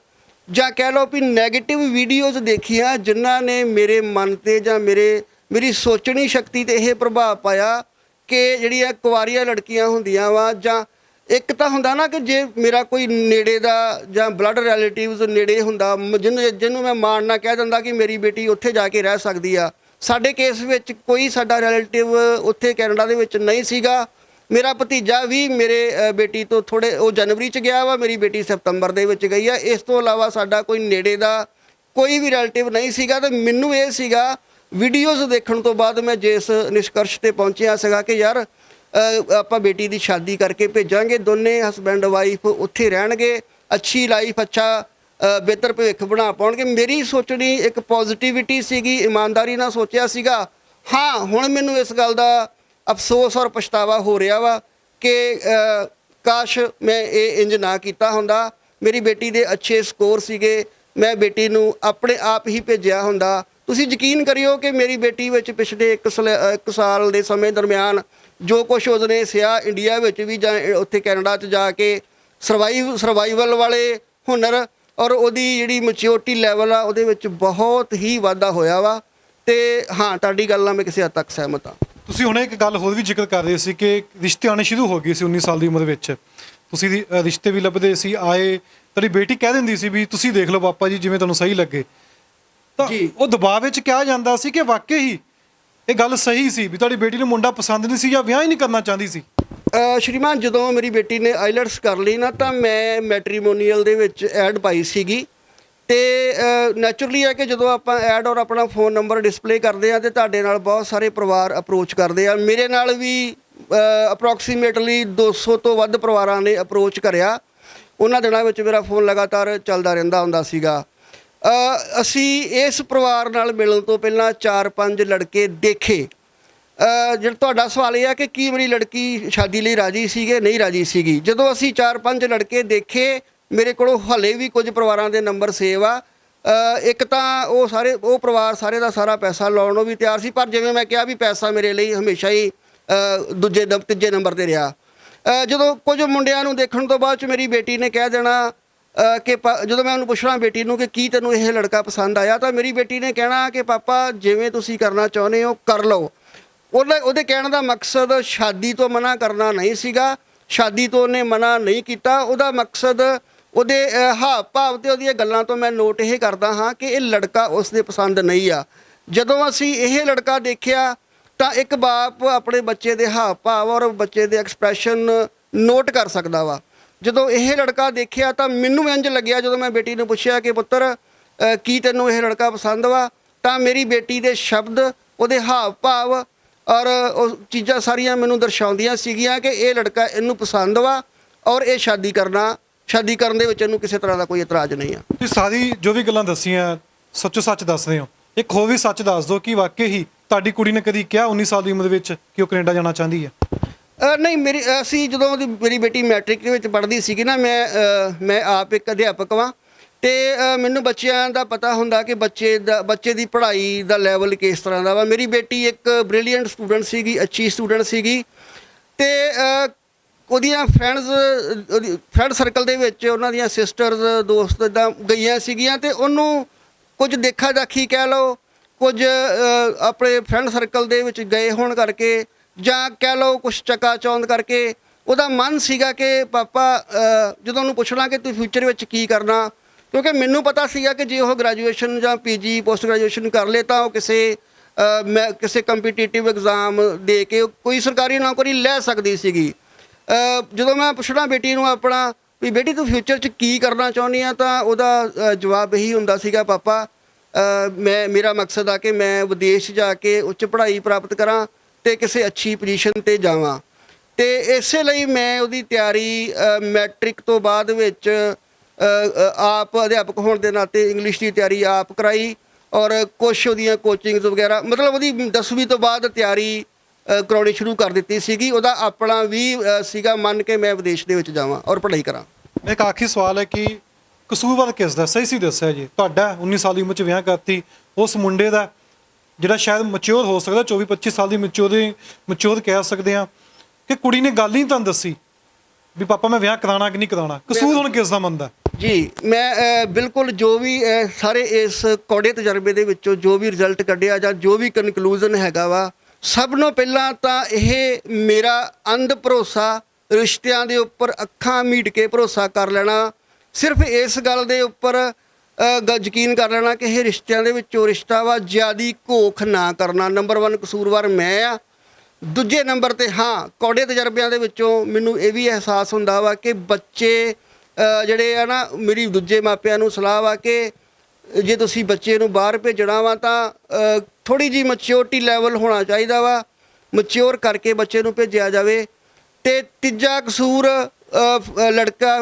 ਜਾਂ ਕਹਿ ਲਓ ਵੀ ਨੈਗੇਟਿਵ ਵੀਡੀਓਜ਼ ਦੇਖੀਆਂ, ਜਿਨ੍ਹਾਂ ਨੇ ਮੇਰੇ ਮਨ 'ਤੇ ਜਾਂ ਮੇਰੀ ਸੋਚਣੀ ਸ਼ਕਤੀ 'ਤੇ ਇਹ ਪ੍ਰਭਾਵ ਪਾਇਆ ਕਿ ਜਿਹੜੀਆਂ ਕੁਆਰੀਆਂ ਲੜਕੀਆਂ ਹੁੰਦੀਆਂ ਵਾ, ਜਾਂ ਇੱਕ ਤਾਂ ਹੁੰਦਾ ਨਾ ਕਿ ਜੇ ਮੇਰਾ ਕੋਈ ਨੇੜੇ ਦਾ ਜਾਂ ਬਲੱਡ ਰਿਲੇਟਿਵਸ ਨੇੜੇ ਹੁੰਦਾ, ਜਿਹਨੂੰ ਮੈਂ ਮਾਣ ਕਹਿ ਦਿੰਦਾ ਕਿ ਮੇਰੀ ਬੇਟੀ ਉੱਥੇ ਜਾ ਕੇ ਰਹਿ ਸਕਦੀ ਆ। ਸਾਡੇ ਕੇਸ ਵਿੱਚ ਕੋਈ ਸਾਡਾ ਰਿਲੇਟਿਵ ਉੱਥੇ ਕੈਨੇਡਾ ਦੇ ਵਿੱਚ ਨਹੀਂ ਸੀਗਾ। ਮੇਰਾ ਭਤੀਜਾ ਵੀ ਮੇਰੇ ਬੇਟੀ ਤੋਂ ਉਹ ਜਨਵਰੀ 'ਚ ਗਿਆ ਵਾ, ਮੇਰੀ ਬੇਟੀ ਸਤੰਬਰ ਦੇ ਵਿੱਚ ਗਈ ਆ। ਇਸ ਤੋਂ ਇਲਾਵਾ ਸਾਡਾ ਕੋਈ ਨੇੜੇ ਦਾ ਕੋਈ ਵੀ ਰਿਲੇਟਿਵ ਨਹੀਂ ਸੀਗਾ। ਅਤੇ ਮੈਨੂੰ ਇਹ ਸੀਗਾ, ਵੀਡੀਓਜ਼ ਦੇਖਣ ਤੋਂ ਬਾਅਦ ਮੈਂ ਜਿਸ ਨਿਸ਼ਕਰਸ਼ 'ਤੇ ਪਹੁੰਚਿਆ ਸੀਗਾ ਕਿ ਯਾਰ ਆਪਾਂ ਬੇਟੀ ਦੀ ਸ਼ਾਦੀ ਕਰਕੇ ਭੇਜਾਂਗੇ, ਦੋਨੇ ਹਸਬੈਂਡ ਵਾਈਫ ਉੱਥੇ ਰਹਿਣਗੇ, ਅੱਛੀ ਲਾਈਫ, ਅੱਛਾ ਬਿਹਤਰ ਭਵਿੱਖ ਬਣਾ ਪਾਉਣਗੇ। ਮੇਰੀ ਸੋਚਣੀ ਇੱਕ ਪੋਜ਼ੀਟਿਵਿਟੀ ਸੀਗੀ, ਇਮਾਨਦਾਰੀ ਨਾਲ ਸੋਚਿਆ ਸੀਗਾ। ਹਾਂ, ਹੁਣ ਮੈਨੂੰ ਇਸ ਗੱਲ ਦਾ ਅਫਸੋਸ ਔਰ ਪਛਤਾਵਾ ਹੋ ਰਿਹਾ ਵਾ ਕਿ ਕਾਸ਼ ਮੈਂ ਇਹ ਇੰਜ ਨਾ ਕੀਤਾ ਹੁੰਦਾ। ਮੇਰੀ ਬੇਟੀ ਦੇ ਅੱਛੇ ਸਕੋਰ ਸੀਗੇ, ਮੈਂ ਬੇਟੀ ਨੂੰ ਆਪਣੇ ਆਪ ਹੀ ਭੇਜਿਆ ਹੁੰਦਾ। ਤੁਸੀਂ ਯਕੀਨ ਕਰਿਓ ਕਿ ਮੇਰੀ ਬੇਟੀ ਵਿੱਚ ਪਿਛਲੇ ਇੱਕ ਸਾਲ ਦੇ ਸਮੇਂ ਦਰਮਿਆਨ ਜੋ ਕੁਛ ਉਸਨੇ ਸਿਆ ਇੰਡੀਆ ਵਿੱਚ ਵੀ ਜਾਂ ਉੱਥੇ ਕੈਨੇਡਾ 'ਚ ਜਾ ਕੇ ਸਰਵਾਈਵਲ ਵਾਲੇ ਹੁਨਰ ਔਰ ਉਹਦੀ ਜਿਹੜੀ ਮੈਚਿਓਰਟੀ ਲੈਵਲ ਆ ਉਹਦੇ ਵਿੱਚ ਬਹੁਤ ਹੀ ਵਾਧਾ ਹੋਇਆ ਵਾ। ਅਤੇ ਹਾਂ, ਤੁਹਾਡੀ ਗੱਲ ਨਾਲ ਮੈਂ ਕਿਸੇ ਹੱਦ ਤੱਕ ਸਹਿਮਤ ਹਾਂ। ਤੁਸੀਂ ਹੁਣੇ ਇੱਕ ਗੱਲ ਹੋਰ ਵੀ ਜ਼ਿਕਰ ਕਰ ਰਹੇ ਸੀ ਕਿ ਰਿਸ਼ਤੇ ਆਉਣੇ ਸ਼ੁਰੂ ਹੋ ਗਏ ਸੀ 19 ਸਾਲ ਦੀ ਉਮਰ ਵਿੱਚ, ਤੁਸੀਂ ਰਿਸ਼ਤੇ ਵੀ ਲੱਭਦੇ ਸੀ, ਆਏ, ਤੁਹਾਡੀ ਬੇਟੀ ਕਹਿ ਦਿੰਦੀ ਸੀ ਵੀ ਤੁਸੀਂ ਦੇਖ ਲਓ ਪਾਪਾ ਜੀ ਜਿਵੇਂ ਤੁਹਾਨੂੰ ਸਹੀ ਲੱਗੇ, ਤਾਂ ਉਹ ਦਬਾਅ ਵਿੱਚ ਕਿਹਾ ਜਾਂਦਾ ਸੀ ਕਿ ਵਾਕਈ ਹੀ ਇਹ ਗੱਲ ਸਹੀ ਸੀ ਵੀ ਤੁਹਾਡੀ ਬੇਟੀ ਨੂੰ ਮੁੰਡਾ ਪਸੰਦ ਨਹੀਂ ਸੀ ਜਾਂ ਵਿਆਹ ਹੀ ਨਹੀਂ ਕਰਨਾ ਚਾਹੁੰਦੀ ਸੀ? ਸ਼੍ਰੀਮਾਨ, ਜਦੋਂ ਮੇਰੀ ਬੇਟੀ ਨੇ ਆਈਲੈਟਸ ਕਰ ਲਈ ਨਾ, ਤਾਂ ਮੈਂ ਮੈਟਰੀਮੋਨੀਅਲ ਦੇ ਵਿੱਚ ਐਡ ਪਾਈ ਸੀਗੀ। ਅਤੇ ਨੈਚੁਰਲੀ ਹੈ ਕਿ ਜਦੋਂ ਆਪਾਂ ਐਡ ਔਰ ਆਪਣਾ ਫ਼ੋਨ ਨੰਬਰ ਡਿਸਪਲੇ ਕਰਦੇ ਹਾਂ, ਅਤੇ ਤੁਹਾਡੇ ਨਾਲ ਬਹੁਤ ਸਾਰੇ ਪਰਿਵਾਰ ਅਪਰੋਚ ਕਰਦੇ ਆ। ਮੇਰੇ ਨਾਲ ਵੀ ਅਪਰੋਕਸੀਮੇਟਲੀ 200 ਤੋਂ ਵੱਧ ਪਰਿਵਾਰਾਂ ਨੇ ਅਪਰੋਚ ਕਰਿਆ। ਉਹਨਾਂ ਦਿਨਾਂ ਵਿੱਚ ਮੇਰਾ ਫ਼ੋਨ ਲਗਾਤਾਰ ਚੱਲਦਾ ਰਹਿੰਦਾ ਹੁੰਦਾ ਸੀਗਾ। ਅਸੀਂ ਇਸ ਪਰਿਵਾਰ ਨਾਲ ਮਿਲਣ ਤੋਂ ਪਹਿਲਾਂ 4-5 ਲੜਕੇ ਦੇਖੇ। ਜਿਹੜਾ ਤੁਹਾਡਾ ਸਵਾਲ ਇਹ ਆ ਕਿ ਕੀ ਮੇਰੀ ਲੜਕੀ ਸ਼ਾਦੀ ਲਈ ਰਾਜੀ ਸੀਗੇ, ਨਹੀਂ ਰਾਜੀ ਸੀਗੀ। ਜਦੋਂ ਅਸੀਂ 4-5 ਲੜਕੇ ਦੇਖੇ, ਮੇਰੇ ਕੋਲੋਂ ਹਾਲੇ ਵੀ ਕੁਝ ਪਰਿਵਾਰਾਂ ਦੇ ਨੰਬਰ ਸੇਵ ਆ। ਇੱਕ ਤਾਂ ਉਹ ਪਰਿਵਾਰ ਸਾਰੇ ਦਾ ਸਾਰਾ ਪੈਸਾ ਲਾਉਣ ਨੂੰ ਵੀ ਤਿਆਰ ਸੀ, ਪਰ ਜਿਵੇਂ ਮੈਂ ਕਿਹਾ ਵੀ ਪੈਸਾ ਮੇਰੇ ਲਈ ਹਮੇਸ਼ਾ ਹੀ ਤੀਜੇ ਨੰਬਰ 'ਤੇ ਰਿਹਾ। ਜਦੋਂ ਕੁਝ ਮੁੰਡਿਆਂ ਨੂੰ ਦੇਖਣ ਤੋਂ ਬਾਅਦ 'ਚ ਮੇਰੀ ਬੇਟੀ ਨੇ ਕਹਿ ਦੇਣਾ ਕਿ ਜਦੋਂ ਮੈਂ ਉਹਨੂੰ ਪੁੱਛਣਾ ਬੇਟੀ ਨੂੰ ਕਿ ਕੀ ਤੈਨੂੰ ਇਹ ਲੜਕਾ ਪਸੰਦ ਆਇਆ, ਤਾਂ ਮੇਰੀ ਬੇਟੀ ਨੇ ਕਹਿਣਾ ਕਿ ਪਾਪਾ ਜਿਵੇਂ ਤੁਸੀਂ ਕਰਨਾ ਚਾਹੁੰਦੇ ਹੋ ਕਰ ਲਓ। ਉਹਦੇ ਕਹਿਣ ਦਾ ਮਕਸਦ ਸ਼ਾਦੀ ਤੋਂ ਮਨਾ ਕਰਨਾ ਨਹੀਂ ਸੀਗਾ, ਸ਼ਾਦੀ ਤੋਂ ਉਹਨੇ ਮਨਾ ਨਹੀਂ ਕੀਤਾ। ਉਹਦਾ ਮਕਸਦ ਉਹਦੇ ਹਾਵ ਭਾਵ ਅਤੇ ਉਹਦੀਆਂ ਗੱਲਾਂ ਤੋਂ ਮੈਂ ਨੋਟ ਇਹ ਕਰਦਾ ਹਾਂ ਕਿ ਇਹ ਲੜਕਾ ਉਸ ਦੇ ਪਸੰਦ ਨਹੀਂ ਆ। ਜਦੋਂ ਅਸੀਂ ਇਹ ਲੜਕਾ ਦੇਖਿਆ ਤਾਂ ਇੱਕ ਬਾਪ ਆਪਣੇ ਬੱਚੇ ਦੇ ਹਾਵ ਭਾਵ ਔਰ ਬੱਚੇ ਦੇ ਐਕਸਪ੍ਰੈਸ਼ਨ ਨੋਟ ਕਰ ਸਕਦਾ ਵਾ। ਜਦੋਂ ਇਹ ਲੜਕਾ ਦੇਖਿਆ ਤਾਂ ਮੈਨੂੰ ਇੰਝ ਲੱਗਿਆ, ਜਦੋਂ ਮੈਂ ਬੇਟੀ ਨੂੰ ਪੁੱਛਿਆ ਕਿ ਪੁੱਤਰ ਕੀ ਤੈਨੂੰ ਇਹ ਲੜਕਾ ਪਸੰਦ ਵਾ, ਤਾਂ ਮੇਰੀ ਬੇਟੀ ਦੇ ਸ਼ਬਦ, ਉਹਦੇ ਹਾਵ ਭਾਵ ਔਰ ਉਹ ਚੀਜ਼ਾਂ ਸਾਰੀਆਂ ਮੈਨੂੰ ਦਰਸਾਉਂਦੀਆਂ ਸੀਗੀਆਂ ਕਿ ਇਹ ਲੜਕਾ ਇਹਨੂੰ ਪਸੰਦ ਵਾ ਔਰ ਇਹ ਸ਼ਾਦੀ ਕਰਨ ਦੇ ਵਿੱਚ ਇਹਨੂੰ ਕਿਸੇ ਤਰ੍ਹਾਂ ਦਾ ਕੋਈ ਇਤਰਾਜ਼ ਨਹੀਂ ਆ। ਤੁਸੀਂ ਸਾਰੀ ਜੋ ਵੀ ਗੱਲਾਂ ਦੱਸੀਆਂ ਸੱਚੋ ਸੱਚ ਦੱਸ ਰਹੇ ਹੋ। ਇੱਕ ਹੋਰ ਵੀ ਸੱਚ ਦੱਸ ਦਿਓ ਕਿ ਵਾਕਈ ਹੀ ਤੁਹਾਡੀ ਕੁੜੀ ਨੇ ਕਦੀ ਕਿਹਾ 19 ਸਾਲ ਦੀ ਉਮਰ ਵਿੱਚ ਕਿ ਉਹ ਕੈਨੇਡਾ ਜਾਣਾ ਚਾਹੁੰਦੀ ਹੈ? ਨਹੀਂ, ਜਦੋਂ ਮੇਰੀ ਬੇਟੀ ਮੈਟ੍ਰਿਕ ਦੇ ਵਿੱਚ ਪੜ੍ਹਦੀ ਸੀਗੀ ਨਾ, ਮੈਂ ਆਪ ਇੱਕ ਅਧਿਆਪਕ ਵਾਂ, ਤੇ ਮੈਨੂੰ ਬੱਚਿਆਂ ਦਾ ਪਤਾ ਹੁੰਦਾ ਕਿ ਬੱਚੇ ਦੀ ਪੜ੍ਹਾਈ ਦਾ ਲੈਵਲ ਕਿਸ ਤਰ੍ਹਾਂ ਦਾ ਵਾ। ਮੇਰੀ ਬੇਟੀ ਇੱਕ ਬ੍ਰਿਲੀਅੰਟ ਸਟੂਡੈਂਟ ਸੀਗੀ, ਅੱਛੀ ਸਟੂਡੈਂਟ ਸੀਗੀ ਤੇ ਉਹਦੀਆਂ ਫਰੈਂਡ ਸਰਕਲ ਦੇ ਵਿੱਚ ਉਹਨਾਂ ਦੀਆਂ ਸਿਸਟਰਸ ਦੋਸਤ ਇੱਦਾਂ ਗਈਆਂ ਸੀਗੀਆਂ ਤੇ ਉਹਨੂੰ ਕੁਝ ਦੇਖਾ ਦਾਖੀ ਕਹਿ ਲਓ, ਕੁਝ ਆਪਣੇ ਫਰੈਂਡ ਸਰਕਲ ਦੇ ਵਿੱਚ ਗਏ ਹੋਣ ਕਰਕੇ ਜਾਂ ਕਹਿ ਲਓ ਕੁਝ ਚਕਾਚੌਂਧ ਕਰਕੇ ਉਹਦਾ ਮਨ ਸੀਗਾ ਕਿ ਪਾਪਾ ਜਦੋਂ ਉਹਨੂੰ ਪੁੱਛਣਾ ਕਿ ਤੂੰ ਫਿਊਚਰ ਵਿੱਚ ਕੀ ਕਰਨਾ, ਕਿਉਂਕਿ ਮੈਨੂੰ ਪਤਾ ਸੀਗਾ ਕਿ ਜੇ ਉਹ ਗ੍ਰੈਜੂਏਸ਼ਨ ਜਾਂ ਪੀਜੀ ਪੋਸਟ ਗ੍ਰੈਜੂਏਸ਼ਨ ਕਰ ਲੇ ਤਾਂ ਉਹ ਕਿਸੇ ਕੰਪੀਟੀਟਿਵ ਐਗਜ਼ਾਮ ਦੇ ਕੇ ਕੋਈ ਸਰਕਾਰੀ ਨੌਕਰੀ ਲੈ ਸਕਦੀ ਸੀਗੀ। ਜਦੋਂ ਮੈਂ ਪੁੱਛਣਾ ਬੇਟੀ ਨੂੰ ਆਪਣਾ ਵੀ ਬੇਟੀ ਤੂੰ ਫਿਊਚਰ 'ਚ ਕੀ ਕਰਨਾ ਚਾਹੁੰਦੀ ਆ, ਤਾਂ ਉਹਦਾ ਜਵਾਬ ਇਹੀ ਹੁੰਦਾ ਸੀਗਾ, ਪਾਪਾ ਮੇਰਾ ਮਕਸਦ ਆ ਕਿ ਮੈਂ ਵਿਦੇਸ਼ ਜਾ ਕੇ ਉੱਚ ਪੜ੍ਹਾਈ ਪ੍ਰਾਪਤ ਕਰਾਂ ਤੇ ਕਿਸੇ ਅੱਛੀ ਪੋਜੀਸ਼ਨ ਤੇ ਜਾਵਾਂ। ਤੇ ਇਸੇ ਲਈ ਮੈਂ ਉਹਦੀ ਤਿਆਰੀ ਮੈਟ੍ਰਿਕ ਤੋਂ ਬਾਅਦ ਵਿੱਚ ਆਪ ਅਧਿਆਪਕ ਹੋਣ ਦੇ ਨਾਤੇ ਇੰਗਲਿਸ਼ ਦੀ ਤਿਆਰੀ ਆਪ ਕਰਾਈ ਔਰ ਕੁਛ ਉਹਦੀਆਂ ਕੋਚਿੰਗਸ ਵਗੈਰਾ, ਮਤਲਬ ਉਹਦੀ 10ਵੀਂ ਤੋਂ ਬਾਅਦ ਤਿਆਰੀ ਕਰਾਉਣੀ ਸ਼ੁਰੂ ਕਰ ਦਿੱਤੀ ਸੀਗੀ। ਉਹਦਾ ਆਪਣਾ ਵੀ ਸੀਗਾ ਮਨ ਕਿ ਮੈਂ ਵਿਦੇਸ਼ ਦੇ ਵਿੱਚ ਜਾਵਾਂ ਔਰ ਪੜ੍ਹਾਈ ਕਰਾਂ। ਇੱਕ ਆਖਰੀ ਸਵਾਲ ਹੈ ਕਿ ਕਸੂਰਵਾਰ ਕਿਸ ਦਾ? ਸਹੀ ਸੀ ਦੱਸਿਆ ਜੀ, ਤੁਹਾਡਾ 19 ਸਾਲ ਦੀ ਉਮਰ 'ਚ ਵਿਆਹ ਕਰਤੀ, ਉਸ ਮੁੰਡੇ ਦਾ ਜਿਹੜਾ ਸ਼ਾਇਦ ਮੈਚਿਓਰ ਹੋ ਸਕਦਾ 24-25 ਸਾਲ ਦੀ ਮੈਚਿਓਰ ਕਹਿ ਸਕਦੇ ਹਾਂ, ਕਿ ਕੁੜੀ ਨੇ ਗੱਲ ਹੀ ਤੁਹਾਨੂੰ ਦੱਸੀ ਵੀ ਪਾਪਾ ਮੈਂ ਵਿਆਹ ਕਰਾਉਣਾ ਕਿ ਨਹੀਂ ਕਰਾਉਣਾ, ਕਸੂਰ ਹੁਣ ਕਿਸ ਦਾ ਮੰਨਦਾ? ਜੀ ਮੈਂ ਬਿਲਕੁਲ ਜੋ ਵੀ ਸਾਰੇ ਇਸ ਕੌੜੇ ਤਜਰਬੇ ਦੇ ਵਿੱਚੋਂ ਜੋ ਵੀ ਰਿਜ਼ਲਟ ਕੱਢਿਆ ਜਾਂ ਜੋ ਵੀ ਕਨਕਲੂਜਨ ਹੈਗਾ ਵਾ, ਸਭ ਨੂੰ ਪਹਿਲਾਂ ਤਾਂ ਇਹ ਮੇਰਾ ਅੰਧ ਭਰੋਸਾ ਰਿਸ਼ਤਿਆਂ ਦੇ ਉੱਪਰ ਅੱਖਾਂ ਮੀਟ ਕੇ ਭਰੋਸਾ ਕਰ ਲੈਣਾ, ਸਿਰਫ ਇਸ ਗੱਲ ਦੇ ਉੱਪਰ ਯਕੀਨ ਕਰ ਲੈਣਾ ਕਿ ਇਹ ਰਿਸ਼ਤਿਆਂ ਦੇ ਵਿੱਚੋਂ ਰਿਸ਼ਤਾ ਵਾ, ਜ਼ਿਆਦੀ ਘੋਖ ਨਾ ਕਰਨਾ। ਨੰਬਰ 1 ਕਸੂਰਵਾਰ ਮੈਂ ਆ। ਦੂਜੇ ਨੰਬਰ 'ਤੇ ਹਾਂ, ਕੌੜੇ ਤਜਰਬਿਆਂ ਦੇ ਵਿੱਚੋਂ ਮੈਨੂੰ ਇਹ ਵੀ ਅਹਿਸਾਸ ਹੁੰਦਾ ਵਾ ਕਿ ਬੱਚੇ ਜਿਹੜੇ ਆ ਨਾ, ਮੇਰੀ ਦੂਜੇ ਮਾਪਿਆਂ ਨੂੰ ਸਲਾਹ ਵਾ ਕਿ ਜੇ ਤੁਸੀਂ ਬੱਚੇ ਨੂੰ ਬਾਹਰ ਭੇਜਣਾ ਵਾ ਤਾਂ ਥੋੜ੍ਹੀ ਜਿਹੀ ਮੈਚਿਓਰਟੀ ਲੈਵਲ ਹੋਣਾ ਚਾਹੀਦਾ ਵਾ, ਮੈਚਿਓਰ ਕਰਕੇ ਬੱਚੇ ਨੂੰ ਭੇਜਿਆ ਜਾਵੇ। ਤੇ ਤੀਜਾ ਕਸੂਰ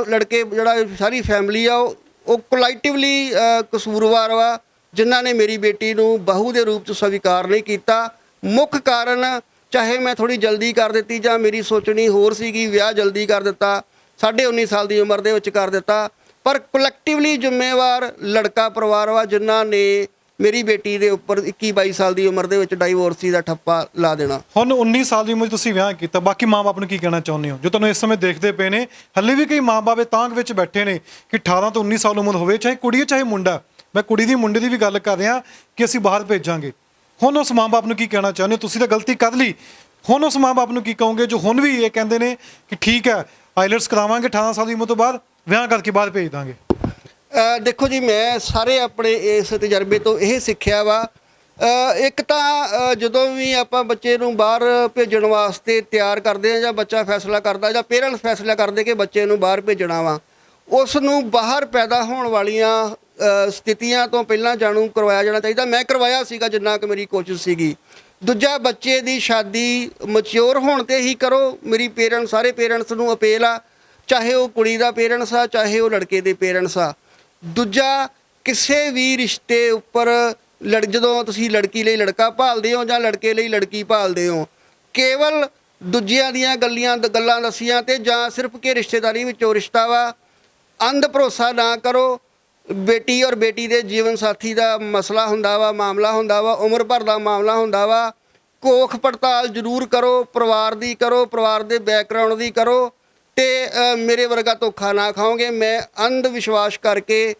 ਲੜਕੇ ਜਿਹੜਾ ਸਾਰੀ ਫੈਮਿਲੀ ਆ ਉਹ ਕੋਲੈਕਟਿਵਲੀ ਕਸੂਰਵਾਰ ਵਾ, ਜਿਨ੍ਹਾਂ ਨੇ ਮੇਰੀ ਬੇਟੀ ਨੂੰ ਬਹੂ ਦੇ ਰੂਪ 'ਚ ਸਵੀਕਾਰ ਨਹੀਂ ਕੀਤਾ। ਮੁੱਖ ਕਾਰਨ ਚਾਹੇ ਮੈਂ ਥੋੜ੍ਹੀ ਜਲਦੀ ਕਰ ਦਿੱਤੀ ਜਾਂ ਮੇਰੀ ਸੋਚਣੀ ਹੋਰ ਸੀਗੀ, ਵਿਆਹ ਜਲਦੀ ਕਰ ਦਿੱਤਾ, 19.5 ਸਾਲ ਦੀ ਉਮਰ ਦੇ ਵਿੱਚ ਕਰ ਦਿੱਤਾ, ਪਰ ਕਲੈਕਟਿਵਲੀ ਜ਼ਿੰਮੇਵਾਰ ਲੜਕਾ ਪਰਿਵਾਰ ਵਾ ਜਿਨ੍ਹਾਂ ਨੇ ਮੇਰੀ ਬੇਟੀ ਦੇ ਉੱਪਰ 21-22 ਸਾਲ ਦੀ ਉਮਰ ਦੇ ਵਿੱਚ ਡਾਈਵੋਰਸੀ ਦਾ ਠੱਪਾ ਲਾ ਦੇਣਾ। ਹੁਣ 19 ਸਾਲ ਦੀ ਉਮਰ 'ਚ ਤੁਸੀਂ ਵਿਆਹ ਕੀਤਾ, ਬਾਕੀ ਮਾਂ-ਬਾਪ ਨੂੰ ਕੀ ਕਹਿਣਾ ਚਾਹੁੰਦੇ ਹੋ ਜੋ ਤੁਹਾਨੂੰ ਇਸ ਸਮੇਂ ਦੇਖਦੇ ਪਏ ਨੇ? ਹੱਲੇ ਵੀ ਕਈ ਮਾਂ-ਬਾਪ ਤਾਂਘ ਵਿੱਚ ਬੈਠੇ ਨੇ ਕਿ 18 ਤੋਂ 19 ਸਾਲ ਉਮਰ ਹੋਵੇ, ਚਾਹੇ ਕੁੜੀ ਚਾਹੇ ਮੁੰਡਾ। ਮੈਂ ਕੁੜੀ ਦੀ ਮੁੰਡੇ ਦੀ ਵੀ ਗੱਲ ਕਰ ਰਿਹਾ ਕਿ ਅਸੀਂ ਬਾਹਰ ਭੇਜਾਂਗੇ। ਹੁਣ ਉਸ ਮਾਂ-ਬਾਪ ਨੂੰ ਕੀ ਕਹਿਣਾ ਚਾਹੁੰਦੇ ਹੋ? ਤੁਸੀਂ ਤਾਂ ਗਲਤੀ ਕਰ ਲਈ, ਹੁਣ ਉਸ ਮਾਂ-ਬਾਪ ਨੂੰ ਕੀ ਕਹੋਗੇ ਜੋ ਹੁਣ ਵੀ ਇਹ ਕਹਿੰਦੇ ਨੇ ਕਿ ਠੀਕ ਹੈ ਆਈਲੈਟਸ ਕਰਾਵਾਂਗੇ 18 ਸਾਲ ਦੀ ਉਮਰ ਤੋਂ ਬਾਅਦ, ਵਿਆਹ ਕਰਕੇ ਬਾਹਰ ਭੇਜ ਦਾਂਗੇ? ਦੇਖੋ ਜੀ, ਮੈਂ ਸਾਰੇ ਆਪਣੇ ਇਸ ਤਜਰਬੇ ਤੋਂ ਇਹ ਸਿੱਖਿਆ ਵਾ, ਇੱਕ ਤਾਂ ਜਦੋਂ ਵੀ ਆਪਾਂ ਬੱਚੇ ਨੂੰ ਬਾਹਰ ਭੇਜਣ ਵਾਸਤੇ ਤਿਆਰ ਕਰਦੇ ਹਾਂ ਜਾਂ ਬੱਚਾ ਫੈਸਲਾ ਕਰਦਾ ਜਾਂ ਪੇਰੈਂਟਸ ਫੈਸਲਾ ਕਰਦੇ ਕਿ ਬੱਚੇ ਨੂੰ ਬਾਹਰ ਭੇਜਣਾ ਵਾ, ਉਸ ਨੂੰ ਬਾਹਰ ਪੈਦਾ ਹੋਣ ਵਾਲੀਆਂ ਸਥਿਤੀਆਂ ਤੋਂ ਪਹਿਲਾਂ ਜਾਣੂ ਕਰਵਾਇਆ ਜਾਣਾ ਚਾਹੀਦਾ। ਮੈਂ ਕਰਵਾਇਆ ਸੀਗਾ ਜਿੰਨਾ ਕਿ ਮੇਰੀ ਕੋਸ਼ਿਸ਼ ਸੀਗੀ। ਦੂਜਾ, ਬੱਚੇ ਦੀ ਸ਼ਾਦੀ ਮੈਚਿਓਰ ਹੋਣ 'ਤੇ ਹੀ ਕਰੋ। ਮੇਰੀ ਸਾਰੇ ਪੇਰੈਂਟਸ ਨੂੰ ਅਪੀਲ ਆ, ਚਾਹੇ ਉਹ ਕੁੜੀ ਦਾ ਪੇਰੈਂਟਸ ਆ ਚਾਹੇ ਉਹ ਲੜਕੇ ਦੇ ਪੇਰੈਂਟਸ ਆ। ਦੂਜਾ, ਕਿਸੇ ਵੀ ਰਿਸ਼ਤੇ ਉੱਪਰ ਜਦੋਂ ਤੁਸੀਂ ਲੜਕੀ ਲਈ ਲੜਕਾ ਭਾਲਦੇ ਹੋ ਜਾਂ ਲੜਕੇ ਲਈ ਲੜਕੀ ਭਾਲਦੇ ਹੋ, ਕੇਵਲ ਦੂਜਿਆਂ ਦੀਆਂ ਗੱਲਾਂ ਦੱਸੀਆਂ ਤੇ ਜਾਂ ਸਿਰਫ ਕਿ ਰਿਸ਼ਤੇਦਾਰੀ ਵਿੱਚੋਂ ਰਿਸ਼ਤਾ ਵਾ, ਅੰਧ ਭਰੋਸਾ ਨਾ ਕਰੋ। ਬੇਟੀ ਔਰ ਬੇਟੀ ਦੇ ਜੀਵਨ ਸਾਥੀ ਦਾ ਮਸਲਾ ਹੁੰਦਾ ਵਾ, ਮਾਮਲਾ ਹੁੰਦਾ ਵਾ, ਉਮਰ ਭਰ ਦਾ ਮਾਮਲਾ ਹੁੰਦਾ ਵਾ। ਕੋਖ ਪੜਤਾਲ ਜ਼ਰੂਰ ਕਰੋ, ਪਰਿਵਾਰ ਦੀ ਕਰੋ, ਪਰਿਵਾਰ ਦੇ ਬੈਕਗਰਾਊਂਡ ਦੀ ਕਰੋ ਤੇ ਮੇਰੇ ਵਰਗਾ ਧੋਖਾ ਨਾ ਖਾਓਗੇ। ਮੈਂ ਅੰਧ ਵਿਸ਼ਵਾਸ ਕਰਕੇ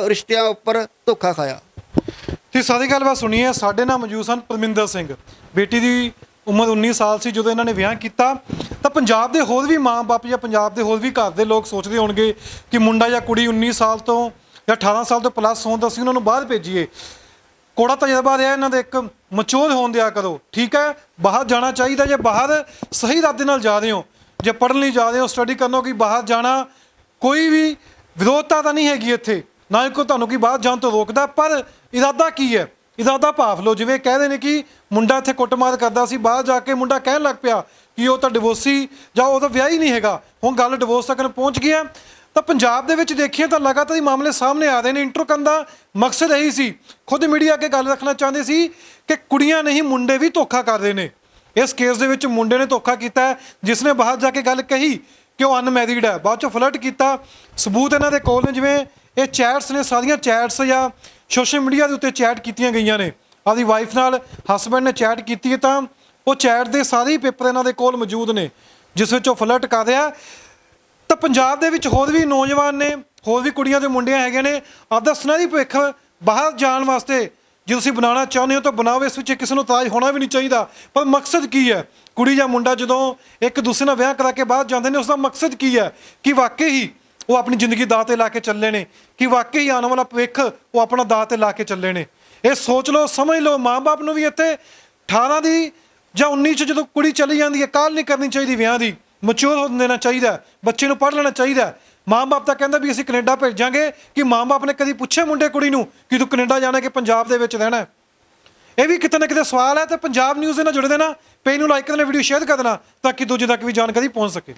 ਰਿਸ਼ਤਿਆਂ ਉੱਪਰ ਧੋਖਾ ਖਾਇਆ। ਤੁਸੀਂ ਸਾਰੀ ਗੱਲਬਾਤ ਸੁਣੀ ਹੈ। ਸਾਡੇ ਨਾਲ ਮੌਜੂਦ ਸਨ ਪਰਮਿੰਦਰ ਸਿੰਘ। ਬੇਟੀ ਦੀ ਉਮਰ 19 ਸਾਲ ਸੀ ਜਦੋਂ ਇਹਨਾਂ ਨੇ ਵਿਆਹ ਕੀਤਾ। ਤਾਂ ਪੰਜਾਬ ਦੇ ਹੋਰ ਵੀ ਮਾਂ-ਬਾਪ ਜਾਂ ਪੰਜਾਬ ਦੇ ਹੋਰ ਵੀ ਘਰ ਦੇ ਲੋਕ ਸੋਚਦੇ ਹੋਣਗੇ ਕਿ ਮੁੰਡਾ ਜਾਂ ਕੁੜੀ 19 ਸਾਲ ਤੋਂ ਜਾਂ 18 ਸਾਲ ਤੋਂ ਪਲੱਸ ਹੋਣ ਤਾਂ ਅਸੀਂ ਉਹਨਾਂ ਨੂੰ ਬਾਹਰ ਭੇਜੀਏ। ਕੋੜਾ ਤਜਰਬਾ ਰਿਹਾ ਇਹਨਾਂ ਦੇ, ਇੱਕ ਮੈਚਿਓਰ ਹੋਣ ਦਿਆ ਕਰੋ। ਠੀਕ ਹੈ, ਬਾਹਰ ਜਾਣਾ ਚਾਹੀਦਾ। ਜੇ ਬਾਹਰ ਸਹੀ ਇਰਾਦੇ ਨਾਲ ਜਾ ਰਹੇ ਹੋ, ਜੇ ਪੜ੍ਹਨ ਲਈ ਜਾ ਰਹੇ ਹੋ, ਸਟੱਡੀ ਕਰਨ ਹੋ, ਕਿ ਬਾਹਰ ਜਾਣਾ ਕੋਈ ਵੀ ਵਿਰੋਧਤਾ ਤਾਂ ਨਹੀਂ ਹੈਗੀ ਇੱਥੇ, ਨਾ ਹੀ ਕੋਈ ਤੁਹਾਨੂੰ ਕਿ ਬਾਹਰ ਜਾਣ ਤੋਂ ਰੋਕਦਾ, ਪਰ ਇਰਾਦਾ ਕੀ ਹੈ? ਇਰਾਦਾ ਭਾਵ ਲਓ। ਜਿਵੇਂ ਕਹਿੰਦੇ ਨੇ ਕਿ ਮੁੰਡਾ ਇੱਥੇ ਕੁੱਟਮਾਰ ਕਰਦਾ ਸੀ, ਬਾਹਰ ਜਾ ਕੇ ਮੁੰਡਾ ਕਹਿਣ ਲੱਗ ਪਿਆ ਕਿ ਉਹ ਤਾਂ ਡਿਵੋਰਸੀ ਜਾਂ ਉਹ ਤਾਂ ਵਿਆਹ ਹੀ ਨਹੀਂ ਹੈਗਾ, ਹੁਣ ਗੱਲ ਡਿਵੋਰਸ ਤੱਕ ਪਹੁੰਚ ਗਈ ਹੈ। ਤਾਂ ਪੰਜਾਬ ਦੇ ਵਿੱਚ ਦੇਖੀਏ ਤਾਂ ਲਗਾਤਾਰ ਹੀ ਮਾਮਲੇ ਸਾਹਮਣੇ ਆ ਰਹੇ ਨੇ। ਇੰਟਰੋ ਕਰਨ ਦਾ ਮਕਸਦ ਇਹੀ ਸੀ, ਖੁਦ ਮੀਡੀਆ ਅੱਗੇ ਗੱਲ ਰੱਖਣਾ ਚਾਹੁੰਦੇ ਸੀ ਕਿ ਕੁੜੀਆਂ ਨਹੀਂ ਮੁੰਡੇ ਵੀ ਧੋਖਾ ਕਰ ਰਹੇ ਨੇ। ਇਸ ਕੇਸ ਦੇ ਵਿੱਚ ਮੁੰਡੇ ਨੇ ਧੋਖਾ ਕੀਤਾ ਹੈ, ਜਿਸ ਨੇ ਬਾਹਰ ਜਾ ਕੇ ਗੱਲ ਕਹੀ ਕਿ ਉਹ ਅਨਮੈਰਿਡ ਹੈ, ਬਾਅਦ ਚੋਂ ਫਲਰਟ ਕੀਤਾ। ਸਬੂਤ ਇਹਨਾਂ ਦੇ ਕੋਲ ਨੇ, ਜਿਵੇਂ ਇਹ ਚੈਟਸ ਨੇ, ਸਾਰੀਆਂ ਚੈਟਸ ਜਾਂ ਸੋਸ਼ਲ ਮੀਡੀਆ ਦੇ ਉੱਤੇ ਚੈਟ ਕੀਤੀਆਂ ਗਈਆਂ ਨੇ। ਆਪਦੀ ਵਾਈਫ ਨਾਲ ਹਸਬੈਂਡ ਨੇ ਚੈਟ ਕੀਤੀ ਹੈ ਤਾਂ ਉਹ ਚੈਟ ਦੇ ਸਾਰੇ ਹੀ ਪੇਪਰ ਇਹਨਾਂ ਦੇ ਕੋਲ ਮੌਜੂਦ ਨੇ, ਜਿਸ ਵਿੱਚ ਉਹ ਫਲਰਟ ਕਰ ਰਿਹਾ। ਤਾਂ ਪੰਜਾਬ ਦੇ ਵਿੱਚ ਹੋਰ ਵੀ ਨੌਜਵਾਨ ਨੇ, ਹੋਰ ਵੀ ਕੁੜੀਆਂ ਤੇ ਮੁੰਡਿਆਂ ਹੈਗੇ ਨੇ। ਆਪਦਾ ਸੁਨਹਿਰੀ ਭਵਿੱਖ ਬਾਹਰ ਜਾਣ ਵਾਸਤੇ ਜੇ ਤੁਸੀਂ ਬਣਾਉਣਾ ਚਾਹੁੰਦੇ ਹੋ ਤਾਂ ਬਣਾਓ। ਇਸ ਵਿੱਚ ਕਿਸੇ ਨੂੰ ਤਾਜ ਹੋਣਾ ਵੀ ਨਹੀਂ ਚਾਹੀਦਾ, ਪਰ ਮਕਸਦ ਕੀ ਹੈ? ਕੁੜੀ ਜਾਂ ਮੁੰਡਾ ਜਦੋਂ ਇੱਕ ਦੂਸਰੇ ਨਾਲ ਵਿਆਹ ਕਰਾ ਕੇ ਬਾਹਰ ਜਾਂਦੇ ਨੇ, ਉਸ ਦਾ ਮਕਸਦ ਕੀ ਹੈ? ਕਿ ਵਾਕਈ ਹੀ ਉਹ ਆਪਣੀ ਜ਼ਿੰਦਗੀ ਦਾਅ 'ਤੇ ਲਾ ਕੇ ਚੱਲੇ ਨੇ, ਕਿ ਵਾਕਈ ਆਉਣ ਵਾਲਾ ਭਵਿੱਖ ਉਹ ਆਪਣਾ ਦਾਅ 'ਤੇ ਲਾ ਕੇ ਚੱਲੇ ਨੇ। ਇਹ ਸੋਚ ਲਓ, ਸਮਝ ਲਓ। ਮਾਂ-ਬਾਪ ਨੂੰ ਵੀ ਇੱਥੇ 18 ਦੀ ਜਾਂ 19 'ਚ ਜਦੋਂ ਕੁੜੀ ਚਲੀ ਜਾਂਦੀ ਹੈ, ਕਾਹਲ ਨਹੀਂ ਕਰਨੀ ਚਾਹੀਦੀ ਵਿਆਹ ਦੀ। ਮੈਚੁਰ ਹੋ ਦੇਣਾ ਚਾਹੀਦਾ, ਬੱਚੇ ਨੂੰ ਪੜ੍ਹ ਲੈਣਾ ਚਾਹੀਦਾ। ਮਾਂ-ਬਾਪ ਤਾਂ ਕਹਿੰਦਾ ਵੀ ਅਸੀਂ ਕੈਨੇਡਾ ਭੇਜਾਂਗੇ, ਕਿ ਮਾਂ-ਬਾਪ ਨੇ ਕਦੀ ਪੁੱਛਿਆ ਮੁੰਡੇ ਕੁੜੀ ਨੂੰ ਕਿ ਤੂੰ ਕੈਨੇਡਾ ਜਾਣਾ ਕਿ ਪੰਜਾਬ ਦੇ ਵਿੱਚ ਰਹਿਣਾ? ਇਹ ਵੀ ਕਿਤੇ ਨਾ ਕਿਤੇ ਸਵਾਲ ਹੈ। ਤੇ ਪੰਜਾਬ ਨਿਊਜ਼ ਦੇ ਨਾਲ ਜੁੜੇ ਦੇਣਾ, ਪੇਜ ਨੂੰ ਲਾਈਕ ਕਰਨਾ, ਵੀਡੀਓ ਸ਼ੇਅਰ ਕਰ ਦੇਣਾ ਤਾਂ ਕਿ ਦੂਜੇ ਤੱਕ ਵੀ ਜਾਣਕਾਰੀ ਪਹੁੰਚ ਸਕੇ।